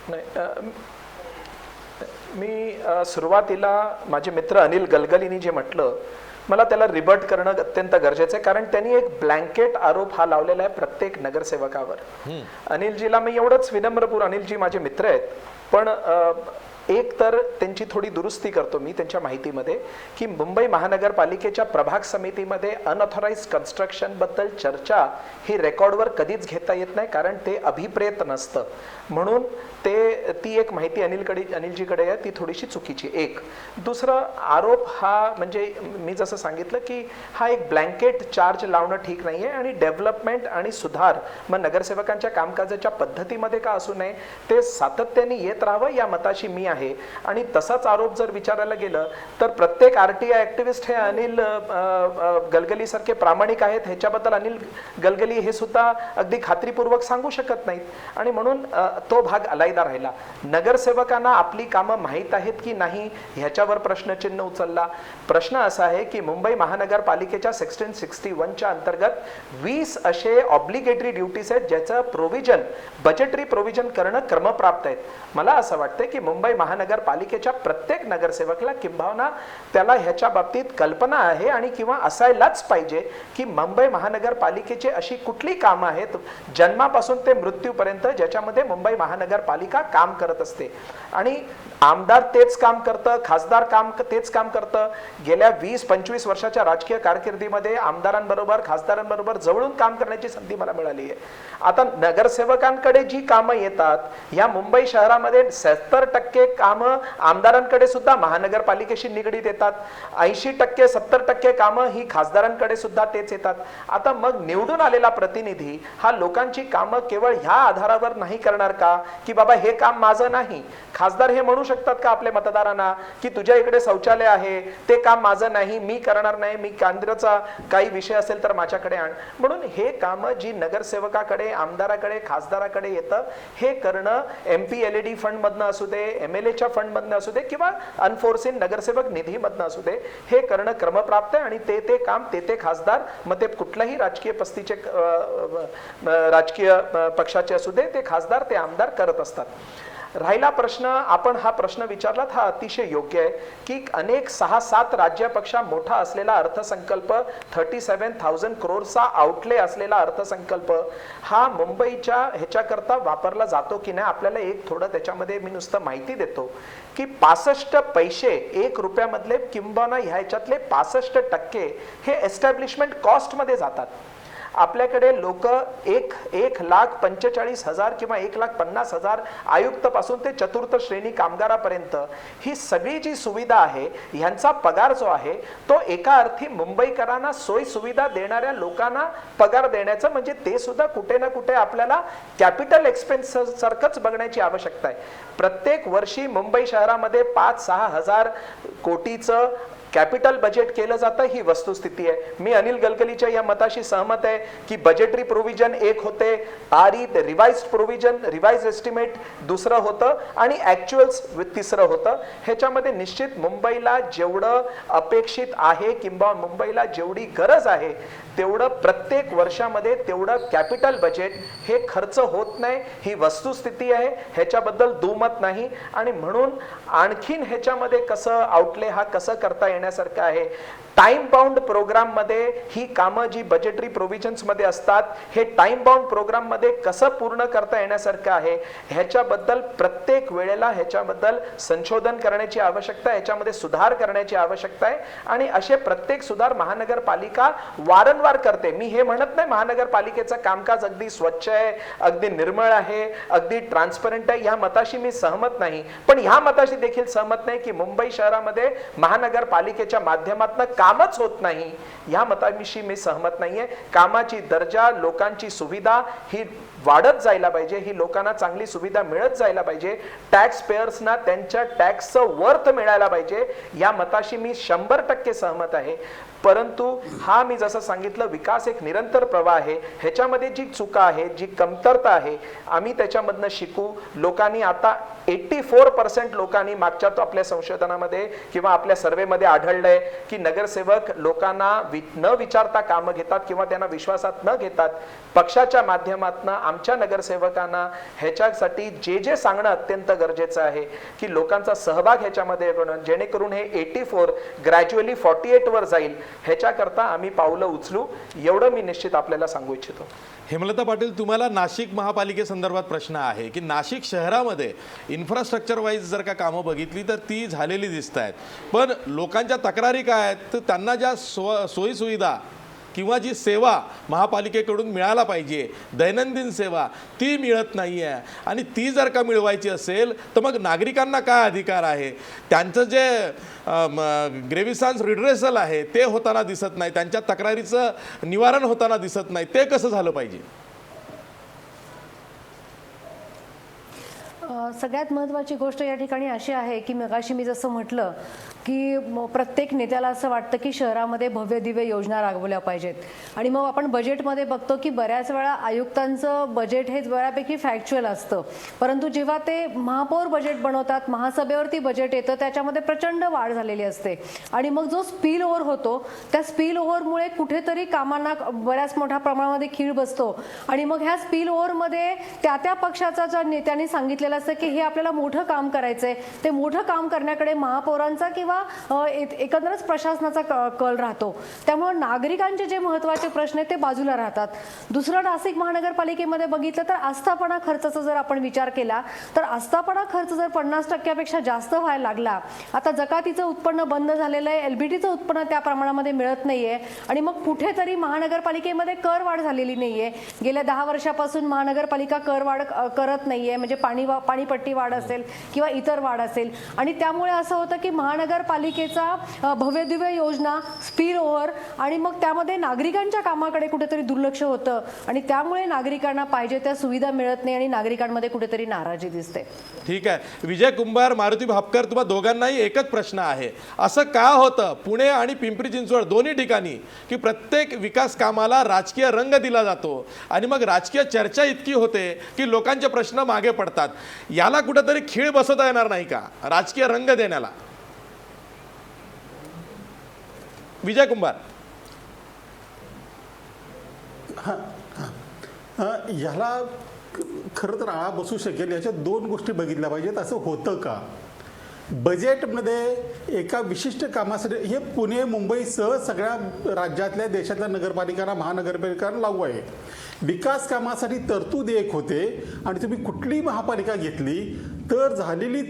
नाही, मी सुरुवातीला माझे मित्र अनिल गलगलीनी जे म्हटलं, मला त्याला रिबट करणं अत्यंत गरजेचं आहे, कारण त्यांनी एक ब्लँकेट आरोप हा लावलेला आहे प्रत्येक नगरसेवकावर. अनिलजीला मी एवढंच विनम्रपूर, अनिलजी माझे मित्र आहेत, पण एक तर त्यांची थोडी दुरुस्ती करतो मी त्यांच्या माहितीमध्ये, की मुंबई महानगरपालिकेच्या प्रभाग समितीमध्ये अनऑथराइज्ड कन्स्ट्रक्शन बद्दल चर्चा ही रेकॉर्डवर कधीच घेता येत नाही, कारण ते अभिप्रेत नसतं. म्हणून ती एक माहिती अनिलजीकडे आहे, ती थोडीशी चुकीची. एक दुसरा आरोप हा म्हणजे मी जसं सांगितलं की हा एक ब्लँकेट चार्ज लावणं ठीक नाहीये, आणि डेव्हलपमेंट आणि सुधार मग नगरसेवकांच्या कामकाजाच्या पद्धतीमध्ये का असू नये, ते सातत्याने येत राहावं या मताशी मी आहे. आणि तसाच आरोप जर विचारायला गेलं तर प्रत्येक RTI ऍक्टिव्हिस्ट हे अनिल गलगली सारखे प्रामाणिक आहेत ह्याच्याबद्दल अनिल गलगली हे सुद्धा अगदी खात्रीपूर्वक सांगू शकत नाहीत, आणि म्हणून तो भाग अलायदा राहिला. नगरसेवकांना आपली कामं माहीत आहेत की नाही ह्याच्यावर प्रश्नचिन्ह उचलला. प्रश्न असा आहे की मुंबई महानगरपालिकेच्या सेक्शन 61च्या अंतर्गत 20 असे ऑब्लिगेटरी ड्युटीज आहेत ज्याचं प्रोव्हिजन, बजेटरी प्रोव्हिजन करणं क्रमप्राप्त आहेत. मला असं वाटतं की मुंबई महानगरपालिकेच्या प्रत्येक नगरसेवकला किंबहुना त्याला ह्याच्या बाबतीत कल्पना आहे आणि किंवा असायलाच पाहिजे की मुंबई महानगरपालिकेची अशी कुठली कामं आहेत जन्मापासून ते मृत्यूपर्यंत ज्याच्यामध्ये मुंबई महानगरपालिका काम करत असते. आणि आमदार तेच काम करतं, खासदार तेच काम करतं. गेल्या 20-25 वर्षाच्या राजकीय कारकिर्दीमध्ये आमदारांबरोबर, खासदारांबरोबर जवळून काम करण्याची संधी मला मिळाली आहे. आता नगरसेवकांकडे जी कामं येतात, या मुंबई शहरामध्ये 70% कामं आमदारांकडे सुद्धा महानगरपालिकेशी निगडीत येतात. 80% 70% कामं ही खासदारांकडे सुद्धा तेच येतात. आता मग निवडून आलेला प्रतिनिधी हा लोकांची कामं केवळ ह्या आधारावर नाही करणार का की बाबा हे काम माझं नाही? खासदार हे म्हणू शकतात का आपल्या मतदारांना की तुझ्या इकडे शौचालय आहे, ते काम माझं नाही, मी करणार नाही, मी केंद्राचा काही विषय असेल तर माझ्याकडे आण. म्हणून हे काम जी नगरसेवकाकडे, आमदाराकडे, खासदाराकडे येतं, हे करणं MP LED फंड मधनं असू दे, MLAच्या फंड मधनं असू दे किंवा अनफोर्सिन नगरसेवक निधी मधनं असू दे, हे करणं क्रमप्राप्त आहे. आणि ते काम ते खासदार, मग ते कुठल्याही राजकीय पस्तीचे राजकीय पक्षाचे असू दे, ते खासदार, ते आमदार करत असतात. राहिला प्रश्न, आपण हा प्रश्न विचारलात, हा अतिशय योग्य आहे की अनेक 6-7 राज्यापेक्षा मोठा असलेला अर्थसंकल्प, 37,000 करोडचा आउटले असलेला अर्थसंकल्प हा मुंबईच्या ह्याच्याकरता वापरला जातो की नाही? आपल्याला एक थोडं त्याच्यामध्ये मी नुसतं माहिती देतो की 65 पैसे 1 रुपयामधले किंबहुना ह्याच्यातले 65% हे एस्टॅब्लिशमेंट कॉस्टमध्ये जातात. आपल्याकडे लोक 1,45,000 किंवा 1,50,000 आयुक्त पासून ते चतुर्थ श्रेणी कामगारापर्यंत ही सगळी जी सुविधा आहे, ह्यांचा पगार जो आहे तो एका अर्थी मुंबईकरांना सोयी सुविधा देणाऱ्या लोकांना पगार देण्याचं, म्हणजे ते सुद्धा कुठे ना कुठे आपल्याला कॅपिटल एक्सपेन्स सारखंच बघण्याची आवश्यकता आहे. प्रत्येक वर्षी मुंबई शहरामध्ये 5-6 हजार कोटीचं कॅपिटल बजेट केलं जातं, ही वस्तुस्थिती आहे. मी अनिल गलगलीच्या या मताशी सहमत आहे की बजेटरी प्रोव्हिजन एक होते, रिवाइज्ड प्रोव्हिजन, रिवाइज एस्टिमेट दुसरं होतं, आणि ऍक्च्युअल्स तिसरं होतं. ह्याच्यामध्ये निश्चित मुंबईला जेवढं अपेक्षित आहे किंवा मुंबईला जेवढी गरज आहे तेवढं प्रत्येक वर्षामध्ये तेवढं कॅपिटल बजेट हे खर्च होत नाही, ही वस्तुस्थिती आहे, ह्याच्याबद्दल दुमत नाही. आणि म्हणून आणखीन ह्याच्यामध्ये कसं आउटले हा कसं करता येण्यासारखं आहे. टाइम बाउंड प्रोग्राम मध्ये ही कामं जी बजेटरी प्रोव्हिजन्स मध्ये असतात हे टाइम बाउंड प्रोग्राम मध्ये कसं पूर्ण करता येण्यासारखं आहे, ह्याच्याबद्दल प्रत्येक वेळेला ह्याच्याबद्दल संशोधन करण्याची आवश्यकता आहे, ह्याच्यामध्ये सुधार करण्याची आवश्यकता आहे. आणि असे प्रत्येक सुधार महानगरपालिका वारंवार करते. मी हे म्हणत नाही महानगरपालिकेचं कामकाज अगदी स्वच्छ आहे, अगदी निर्मळ आहे, अगदी ट्रान्सपरंट आहे, ह्या मताशी मी सहमत नाही. पण ह्या मताशी देखील सहमत नाही की मुंबई शहरामध्ये महानगरपालिकेच्या माध्यमातून कामच होत नाही, ह्या मताशी मी सहमत नाहीये. कामाची दर्जा, लोकांची सुविधा ही वाढत जायला पाहिजे, ही लोकांना चांगली सुविधा मिळत जायला पाहिजे, टॅक्स पेयर्सना त्यांच्या टॅक्सचं वर्थ मिळायला पाहिजे, या मताशी मी 100% सहमत आहे. परंतु हा मी जसं सांगितलं विकास एक निरंतर प्रवाह आहे. ह्याच्यामध्ये जी चुका आहे, जी कमतरता आहे, आम्ही त्याच्यामधनं शिकू. लोकांनी आता 84% लोकांनी मागच्या आपल्या संशोधनामध्ये किंवा आपल्या सर्वेमध्ये आढळलंय की नगरसेवक लोकांना न विचारता कामं घेतात किंवा त्यांना विश्वासात न घेतात. पक्षाच्या माध्यमातून आमच्या नगरसेवकांना ह्याच्यासाठी जे जे सांगणं अत्यंत गरजेचं आहे की लोकांचा सहभाग ह्याच्यामध्ये जेणेकरून हे 84 ग्रॅज्युअली 48 वर जाईल, ह्याच्याकरता आम्ही पावलं उचलू, एवढं मी निश्चित आपल्याला सांगू इच्छितो. हेमलता पाटील, तुम्हाला नाशिक महापालिकेसंदर्भात प्रश्न आहे की नाशिक शहरामध्ये इन्फ्रास्ट्रक्चर वाईज जर का कामं बघितली तर ती झालेली दिसत आहेत, पण लोकांच्या तक्रारी काय आहेत तर त्यांना ज्या सोयीसुविधा किंवा जी सेवा महापालिकेकडून मिळायला पाहिजे, दैनंदिन सेवा, ती मिळत नाही आहे. आणि ती जर का मिळवायची असेल तर मग नागरिकांना काय अधिकार आहे, त्यांचं जे ग्रेव्हिसान्स रिड्रेसल आहे ते होताना दिसत नाही, त्यांच्या तक्रारीचं निवारण होताना दिसत नाही, ते कसं झालं पाहिजे? सगळ्यात महत्त्वाची गोष्ट या ठिकाणी अशी आहे की मगाशी मी जसं म्हटलं की प्रत्येक नेत्याला असं वाटतं की शहरामध्ये भव्य दिव्य योजना राबवल्या पाहिजेत. आणि मग आपण बजेटमध्ये बघतो की बऱ्याच वेळा आयुक्तांचं बजेट हे बऱ्यापैकी फॅक्च्युअल असतं, परंतु जेव्हा ते महापौर बजेट बनवतात, महासभेवरती बजेट येतं, त्याच्यामध्ये प्रचंड वाढ झालेली असते. आणि मग जो स्पिल ओव्हर होतो त्या स्पिल ओव्हरमुळे कुठेतरी कामांना बऱ्याच मोठ्या प्रमाणामध्ये खीळ बसतो. आणि मग ह्या स्पिल ओव्हरमध्ये त्या पक्षाचा ज्या नेत्यांनी सांगितलेलं असतं की हे आपल्याला मोठं काम करायचंय, ते मोठं काम करण्याकडे महापौरांचा किंवा एकंदरच प्रशासनाचा कल राहतो. त्यामुळे नागरिकांचे जे महत्त्वाचे प्रश्न आहेत ते बाजूला राहतात. दुसरं, नाशिक महानगरपालिकेमध्ये बघितलं तर आस्थापना खर्चाचा जर आपण विचार केला तर आस्थापना खर्च जर 50% जास्त व्हायला लागला, आता जकातीचं उत्पन्न बंद झालेलं आहे, LBTचं उत्पन्न त्या प्रमाणामध्ये मिळत नाहीये, आणि मग कुठेतरी महानगरपालिकेमध्ये करवाढ झालेली नाहीये. गेल्या 10 वर्षापासून महानगरपालिका करवाढ करत नाहीये, म्हणजे पाणीपट्टी वाढ असेल किंवा इतर वाढ असेल. आणि त्यामुळे असं होतं की महानगरपालिकेचा भव्य दिव्य योजना, स्पिल ओव्हर, आणि मग त्यामध्ये नागरिकांच्या कामाकडे कुठेतरी दुर्लक्ष होतं, आणि त्यामुळे नागरिकांना पाहिजे त्या सुविधा मिळत नाही आणि नागरिकांमध्ये कुठेतरी नाराजी दिसते. ठीक आहे, विजय कुंभार, मारुती भापकर, तुम्हा दोघांनाही एकच प्रश्न आहे. असं का होतं पुणे आणि पिंपरी चिंचवड दोन्ही ठिकाणी की प्रत्येक विकास कामाला राजकीय रंग दिला जातो आणि मग राजकीय चर्चा इतकी होते की लोकांचे प्रश्न मागे पडतात? याला कुठेतरी खीळ बसवता येणार नाही का राजकीय रंग देण्याला? विजय कुंभार. ह्याला खरं तर आळा बसू शकेल. याच्या 2 गोष्टी बघितल्या पाहिजेत. असं होतं का बजेटमध्ये एका विशिष्ट कामासाठी, हे पुणे मुंबईसह सगळ्या राज्यातल्या देशातल्या नगरपालिकांना, महानगरपालिकांना लागू आहे, विकास कामासाठी तरतूद एक होते, आणि तुम्ही कुठली महापालिका घेतली तर झालेली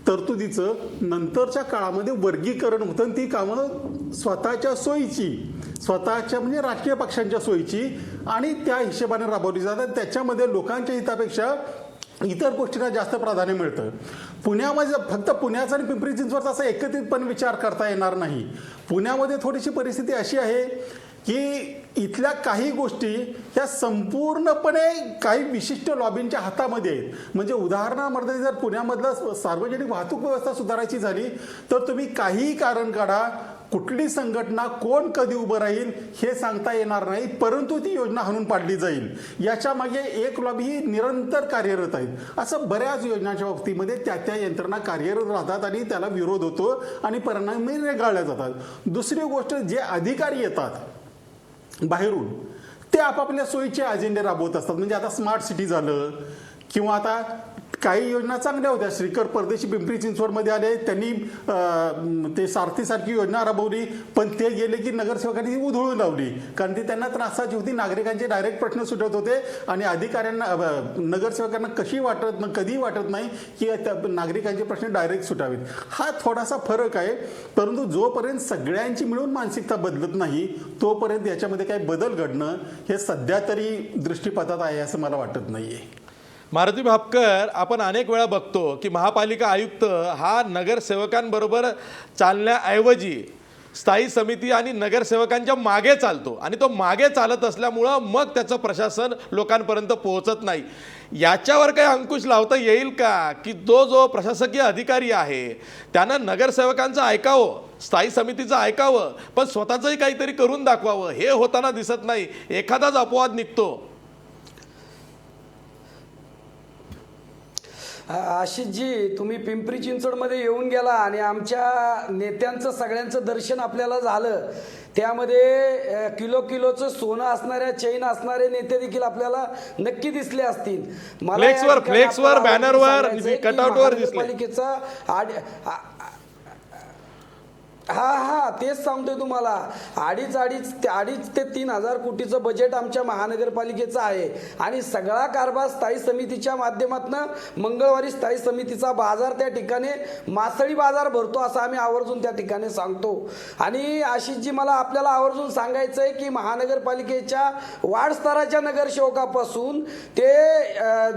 तरतुदीचं नंतरच्या काळामध्ये वर्गीकरण होतं, आणि ती कामं स्वतःच्या सोयीची, स्वतःच्या म्हणजे राजकीय पक्षांच्या सोयीची आणि त्या हिशेबाने राबवली जातात. त्याच्यामध्ये लोकांच्या हितापेक्षा इतर गोष्टींना जास्त प्राधान्य मिळतं. पुण्यामध्ये फक्त पुण्याचा आणि पिंपरी चिंचवडचा असा एकत्रितपणे विचार करता येणार नाही. पुण्यामध्ये थोडीशी परिस्थिती अशी आहे की इथल्या काही गोष्टी ह्या संपूर्णपणे काही विशिष्ट लॉबींच्या हातामध्ये आहेत. म्हणजे उदाहरणामध्ये जर पुण्यामधलं सार्वजनिक वाहतूक व्यवस्था सुधारायची झाली तर तुम्ही काहीही कारण काढा, कुठली संघटना कोण कधी उभं राहील हे सांगता येणार नाही, परंतु ती योजना हाणून पाडली जाईल. याच्या मागे एक लॉबी ही निरंतर कार्यरत आहेत. असं बऱ्याच योजनांच्या बाबतीमध्ये त्या यंत्रणा कार्यरत राहतात आणि त्याला विरोध होतो आणि परिणामी रेगाळल्या जातात. दुसरी गोष्ट, जे अधिकारी येतात बाहेरून ते आपापल्या सोयीचे अजेंडे राबवत असतात. म्हणजे आता स्मार्ट सिटी झालं किंवा आता काही योजना चांगल्या होत्या. श्रीकर परदेशी पिंपरी चिंचवडमध्ये आले, त्यांनी ते सारथीसारखी योजना राबवली, पण ते गेले की नगरसेवकांनी ती उधळून लावली, कारण ती त्यांना त्रासाची होती. नागरिकांचे डायरेक्ट प्रश्न सुटत होते आणि अधिकाऱ्यांना नगरसेवकांना कधी वाटत नाही की नागरिकांचे प्रश्न डायरेक्ट सुटावेत. हा थोडासा फरक आहे, परंतु जोपर्यंत सगळ्यांची मिळून मानसिकता बदलत नाही तोपर्यंत याच्यामध्ये काही बदल घडणं हे सध्या तरी दृष्टीपथात आहे असं मला वाटत नाहीये. मारुती भापकर, आपण अनेक वेळा बघतो की महापालिका आयुक्त हा नगरसेवकांबरोबर चालण्याऐवजी स्थायी समिती आणि नगरसेवकांच्या मागे चालतो आणि तो मागे चालत असल्यामुळं मग त्याचं प्रशासन लोकांपर्यंत पोहोचत नाही. याच्यावर काही अंकुश लावता येईल का की जो प्रशासकीय अधिकारी आहे त्यानं नगरसेवकांचं ऐकावं, स्थायी समितीचं ऐकावं, पण स्वतःचंही काहीतरी करून दाखवावं? हे होताना दिसत नाही. एखादाच अपवाद निघतो. आशिषजी, तुम्ही पिंपरी चिंचवडमध्ये येऊन गेला आणि आमच्या नेत्यांचं सगळ्यांचं दर्शन आपल्याला झालं. त्यामध्ये किलोचं सोनं असणाऱ्या चैन असणारे नेते देखील आपल्याला नक्की दिसले असतील. फ्लेक्सवर बॅनरवर कटआउटवर दिसले. पालिकेचा हा तेच सांगतोय तुम्हाला. अडीच ते 3,000 कोटीचं बजेट आमच्या महानगरपालिकेचं आहे आणि सगळा कारभार स्थायी समितीच्या माध्यमातून मंगळवारी स्थायी समितीचा बाजार त्या ठिकाणी मासळी बाजार भरतो असं आम्ही आवर्जून त्या ठिकाणी सांगतो. आणि आशिषजी, मला आपल्याला आवर्जून सांगायचं आहे की महानगरपालिकेच्या वार्ड स्तराच्या नगरसेवकापासून ते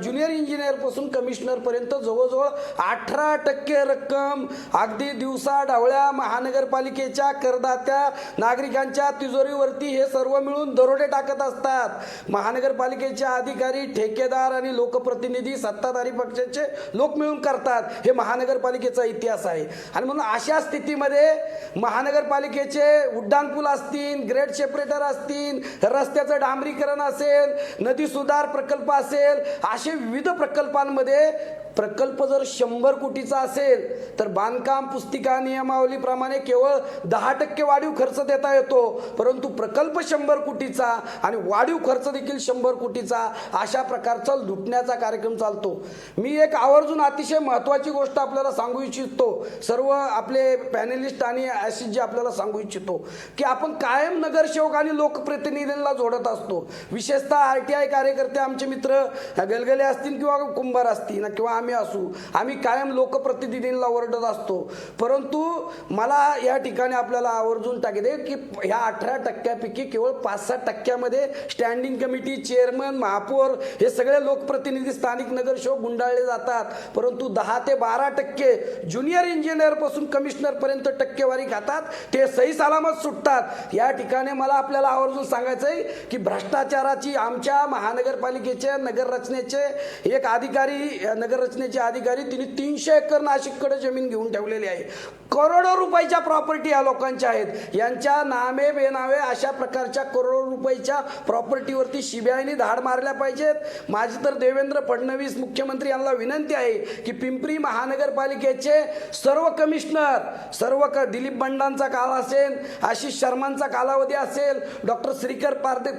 ज्युनियर इंजिनियरपासून कमिशनरपर्यंत जवळजवळ 18% रक्कम अगदी दिवसा ढवळ्या महानगरपालिकेच्या करदात्या नागरिकांच्या तिजोरीवरती हे सर्व मिळून दरोडे टाकत असतात. महानगरपालिकेचे अधिकारी, ठेकेदार आणि लोकप्रतिनिधी सत्ताधारी पक्षाचे लोक मिळून करतात. हे महानगरपालिकेचा इतिहास आहे. आणि म्हणून अशा स्थितीमध्ये महानगरपालिकेचे उड्डाणपूल असतील, ग्रेड सेपरेटर असतील, रस्त्याचं डांबरीकरण असेल, नदी सुधार प्रकल्प असेल, असे विविध प्रकल्पांमध्ये प्रकल्प जर 100 कोटीचा असेल तर बांधकाम पुस्तिका नियमावलीप्रमाणे केवळ 10% वाढीव खर्च देता येतो. परंतु प्रकल्प 100 कोटीचा आणि वाढीव खर्च देखील 100 कोटीचा अशा प्रकारचा लुटण्याचा कार्यक्रम चालतो. मी एक आवर्जून अतिशय महत्त्वाची गोष्ट आपल्याला सांगू इच्छितो, सर्व आपले पॅनलिस्ट आणि आशिषजी आपल्याला सांगू इच्छितो की आपण कायम नगरसेवक आणि लोकप्रतिनिधींना जोडत असतो. विशेषतः RTI कार्यकर्ते आमचे मित्र गलगले असतील किंवा कुंभार असतील किंवा आम्ही असू, आम्ही कायम लोकप्रतिनिधींना ओरडत असतो. परंतु मला या ठिकाणी आपल्याला आवर्जून टाकते की ह्या 18% केवळ 5-6% स्टँडिंग कमिटी, चेअरमन, महापौर हे सगळे लोकप्रतिनिधी स्थानिक नगरसेवक गुंडाळले जातात. परंतु 10 ते 12% ज्युनियर इंजिनियर पासून कमिशनर पर्यंत टक्केवारी खातात, ते सही सलामत सुटतात. या ठिकाणी मला आपल्याला आवर्जून सांगायचं आहे की भ्रष्टाचाराची आमच्या महानगरपालिकेचे नगररचनेचे एक अधिकारी, नगररचनेचे अधिकारी, तिने 300 एकर नाशिककडे जमीन घेऊन ठेवलेली आहे. करोडो रुपयाच्या प्रॉपर्टी या लोकांच्या आहेत. यांच्या नामे बेनावे अशा प्रकारच्या करोडो रुपयाच्या प्रॉपर्टीवरती सीबीआयने धाड मारल्या पाहिजेत. माझी तर देवेंद्र फडणवीस मुख्यमंत्री यांना विनंती आहे की पिंपरी महानगरपालिकेचे सर्व कमिशनर, दिलीप बंडांचा काळ असेल, आशिष शर्मांचा कालावधी असेल, डॉक्टर श्रीकर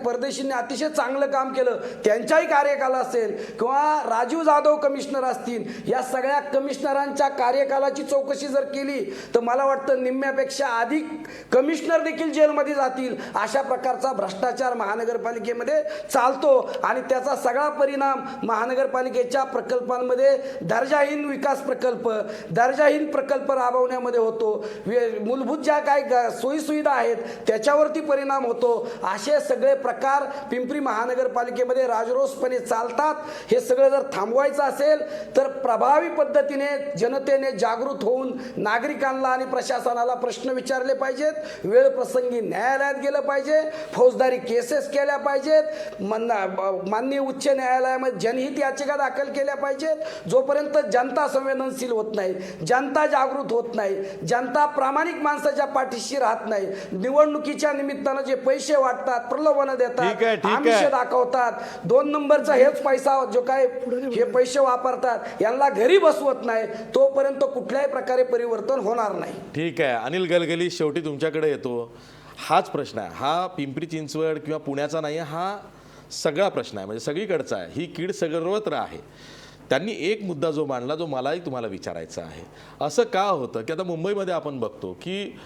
परदेशींनी अतिशय चांगलं काम केलं त्यांच्याही कार्यकाल असेल, किंवा राजीव जाधव कमिशनर असतील, या सगळ्या कमिशनरांच्या कार्यकालाची चौकशी जर केली तर मला वाटतं निम्म्यापेक्षा अधिक कमिशनर देखील जेलमध्ये जातील. अशा प्रकारचा भ्रष्टाचार महानगरपालिकेमध्ये चालतो आणि त्याचा सगळा परिणाम महानगरपालिकेच्या प्रकल्पांमध्ये दर्जाहीन विकास प्रकल्प, दर्जाहीन प्रकल्प राबवण्यामध्ये होतो. मूलभूत ज्या काही सोयीसुविधा आहेत त्याच्यावरती परिणाम होतो. असे सगळे प्रकार पिंपरी महानगरपालिकेमध्ये राजरोसपणे चालतात. हे सगळं जर थांबवायचं असेल तर प्रभावी पद्धतीने जनतेने जागृत होऊन नागरिकांना आणि प्रशासनाला प्रश्न विचारले पाहिजेत. वेळ प्रसंगी न्यायालयात गेलं पाहिजे, फौजदारी केसेस केल्या पाहिजेत, माननीय उच्च न्यायालयामध्ये जनहित याचिका दाखल केल्या पाहिजेत. जोपर्यंत जनता संवेदनशील होत नाही, जनता जागृत होत नाही, जनता प्रामाणिक माणसाच्या पाठीशी राहत नाही, निवडणुकीच्या निमित्तानं जे पैसे वाटतात, प्रलोभन देतात, आमिष दाखवतात, 2 नंबरचा हेच पैसा जो काय हे पैसे वापरतात, यांना घरी बसवत नाही, तोपर्यंत कुठल्याही प्रकारे परिवर्तन होणार नाही. ठीक आहे. अनिल गलगली, शेवटी तुमच्याकडे येतो. हाच प्रश्न आहे. हा पिंपरी चिंचवड किंवा पुण्याचा नाही आहे, हा सगळा प्रश्न आहे, म्हणजे सगळीकडचा आहे. ही कीड सर्वत्र आहे. त्यांनी एक मुद्दा जो मांडला, जो मलाही तुम्हाला विचारायचा आहे. असं का होतं की आता मुंबईमध्ये आपण बघतो की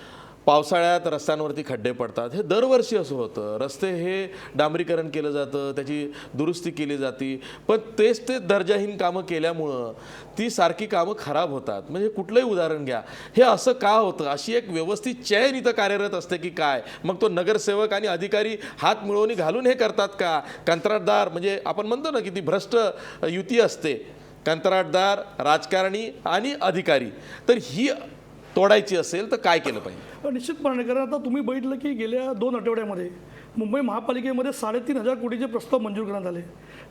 पावसाळ्यात रस्त्यांवरती खड्डे पडतात. हे दरवर्षी असं होतं. रस्ते हे डांबरीकरण केलं जातं, त्याची दुरुस्ती केली जाते, पण तेच ते दर्जाहीन कामं केल्यामुळं ती सारखी कामं खराब होतात. म्हणजे कुठलंही उदाहरण घ्या, हे असं का होतं? अशी एक व्यवस्थित चैन इथं कार्यरत असते की काय? मग तो नगरसेवक आणि अधिकारी हात मिळवणी घालून हे करतात का? कंत्राटदार, म्हणजे आपण म्हणतो ना की ती भ्रष्ट युती असते, कंत्राटदार, राजकारणी आणि अधिकारी. तर ही तोडायची असेल तर काय केलं पाहिजे? निश्चितपणे, कारण आता तुम्ही बघितलं की गेल्या 2 आठवड्यामध्ये मुंबई महापालिकेमध्ये 3,500 कोटीचे प्रस्ताव मंजूर करण्यात आले.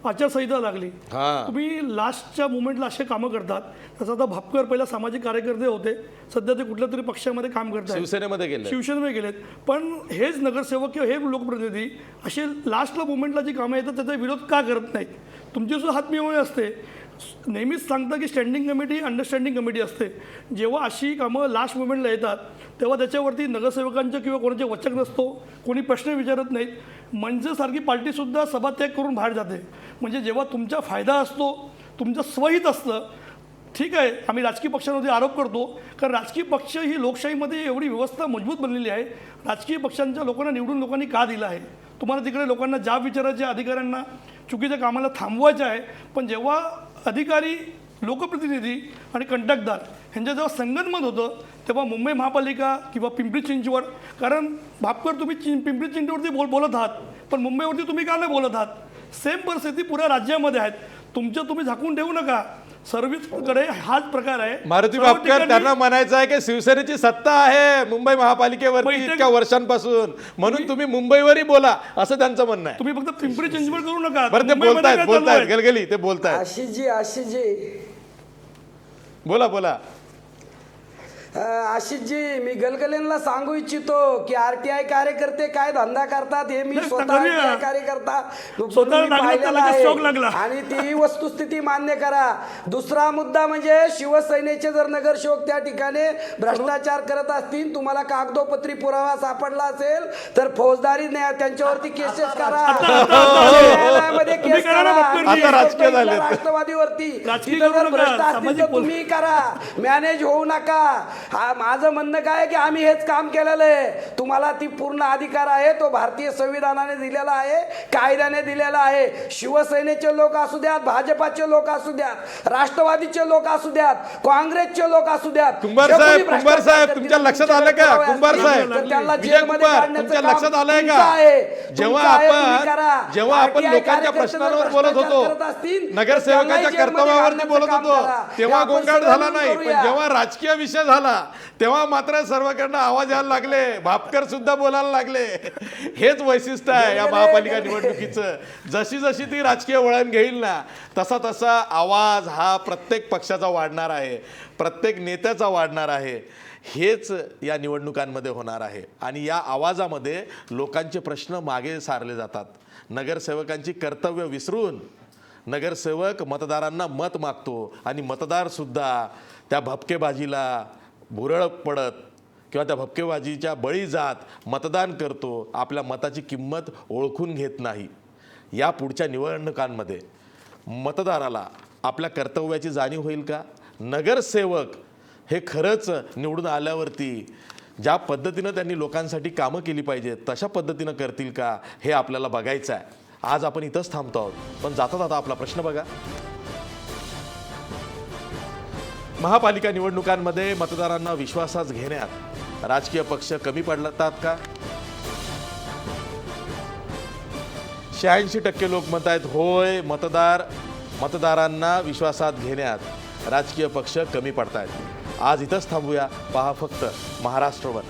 आचारसंहिता लागली. तुम्ही लास्टच्या मुवमेंटला असे कामं करतात. तसं आता भापकर पहिला सामाजिक कार्यकर्ते होते, सध्या ते कुठल्या तरी पक्षामध्ये काम करतात, शिवसेनेमध्ये गेलेत. पण हेच नगरसेवक किंवा हे लोकप्रतिनिधी असे लास्टला मुवमेंटला जी कामं येतात त्याचा विरोध का करत नाहीत? तुमची सुद्धा हातमिळवणी असते. नेहमीच सांगतं की स्टँडिंग कमिटी, अंडरस्टँडिंग कमिटी असते. जेव्हा अशी कामं लास्ट मुवमेंटला येतात तेव्हा त्याच्यावरती नगरसेवकांचं किंवा कोणाचे वचक नसतो, कोणी प्रश्न विचारत नाहीत. मनसेसारखी पार्टीसुद्धा सभात्याग करून बाहेर जाते. म्हणजे जेव्हा तुमचा फायदा असतो, तुमचं स्वहित असतं, ठीक आहे, आम्ही राजकीय पक्षांवरती आरोप करतो, कारण राजकीय पक्ष ही लोकशाहीमध्ये एवढी व्यवस्था मजबूत बनलेली आहे. राजकीय पक्षांच्या लोकांना निवडून लोकांनी का दिलं आहे? तुम्हाला तिकडे लोकांना जाब विचारायचे, अधिकाऱ्यांना चुकीच्या कामाला थांबवायचं आहे. पण जेव्हा अधिकारी, लोकप्रतिनिधी आणि कंत्राटदार ह्यांच्या जेव्हा संगनमत होतं तेव्हा मुंबई महापालिका किंवा पिंपरी चिंचवड, कारण भापकर तुम्ही पिंपरी चिंचवडवरती बोलत आहात, पण मुंबईवरती तुम्ही का नाही बोलत आहात? सेम परिस्थिती पुऱ्या राज्यामध्ये आहेत. तुमचं तुम्ही झाकून ठेवू नका. सर्व्हिसकडे हाच प्रकार आहे. मारुती भापकर, त्यांना म्हणायचं आहे की शिवसेनेची सत्ता आहे मुंबई महापालिकेवर इतक्या वर्षांपासून, म्हणून तुम्ही मुंबईवरही बोला, असं त्यांचं म्हणणं आहे. तुम्ही फक्त पिंपरी चिंचवड करू नका. बरं, ते बोलतायत गलगली, ते बोलतायत. आशिषजी बोला. आशिषजी, मी गलगलेंना सांगू इच्छितो की आरटीआय कार्यकर्ते काय धंदा करतात हे मी स्वतः RTI कार्यकर्ता पाहिलेला आहे आणि ती वस्तुस्थिती मान्य करा. दुसरा मुद्दा म्हणजे शिवसेनेचे जर नगरसेवक त्या ठिकाणी भ्रष्टाचार करत असतील, तुम्हाला कागदोपत्री पुरावा सापडला असेल तर फौजदारी त्यांच्यावरती केसेस करा, न्यायालयामध्ये केस करा. राष्ट्रवादीवरती जर भ्रष्ट असतील तर तुम्ही करा, मॅनेज होऊ नका. माझं म्हणणं काय की आम्ही हेच काम केलेलं आहे. तुम्हाला ती पूर्ण अधिकार आहे, तो भारतीय संविधानाने दिलेला आहे, कायद्याने दिलेला आहे. शिवसेनेचे लोक असू द्यात, भाजपाचे लोक असू द्यात, राष्ट्रवादीचे लोक असू द्यात, काँग्रेसचे लोक असू द्यात. कुंभार साहेब, तुमच्या लक्षात आलं का? कुंभार साहेब, विजय कुंभार, तुमच्या लक्षात आलंय का? जेव्हा आपण लोकांच्या प्रश्नांवर बोलत होतो, नगरसेवकाच्या कर्तव्यावरती बोलत होतो, तेव्हा गोंगाट झाला नाही. पण जेव्हा राजकीय विषय झाला तेव्हा मात्र सर्वकडनं आवाज यायला लागले, भापकर सुद्धा बोलायला लागले. हेच वैशिष्ट्य आहे या महापालिका निवडणुकीचं. जशी जशी ती राजकीय वळण घेईल ना, तसा तसा आवाज हा प्रत्येक पक्षाचा वाढणार आहे, प्रत्येक नेत्याचा वाढणार आहे. हेच या निवडणुकांमध्ये होणार आहे. आणि या आवाजामध्ये लोकांचे प्रश्न मागे सारले जातात. नगरसेवकांची कर्तव्य विसरून नगरसेवक मतदारांना मत मागतो आणि मतदारसुद्धा त्या भपकेबाजीला भुरळ पडत किंवा त्या भपकेबाजीच्या बळी जात मतदान करतो, आपल्या मताची किंमत ओळखून घेत नाही. या पुढच्या निवडणुकांमध्ये मतदाराला आपल्या कर्तव्याची जाणीव होईल का? नगरसेवक हे खरंच निवडून आल्यावरती ज्या पद्धतीनं त्यांनी लोकांसाठी कामं केली पाहिजेत तशा पद्धतीनं करतील का, हे आपल्याला बघायचं आहे. आज आपण इथंच थांबतो आहोत, पण जाता जाता आपला प्रश्न बघा. महापालिका निवडणुकांमध्ये मतदारांना विश्वासात घेण्यात राजकीय पक्ष कमी पडतात का? 86% लोक म्हणतायत होय, मतदारांना विश्वासात घेण्यात राजकीय पक्ष कमी पडतायत. आज इथंच थांबूया. पहा फक्त महाराष्ट्रवर.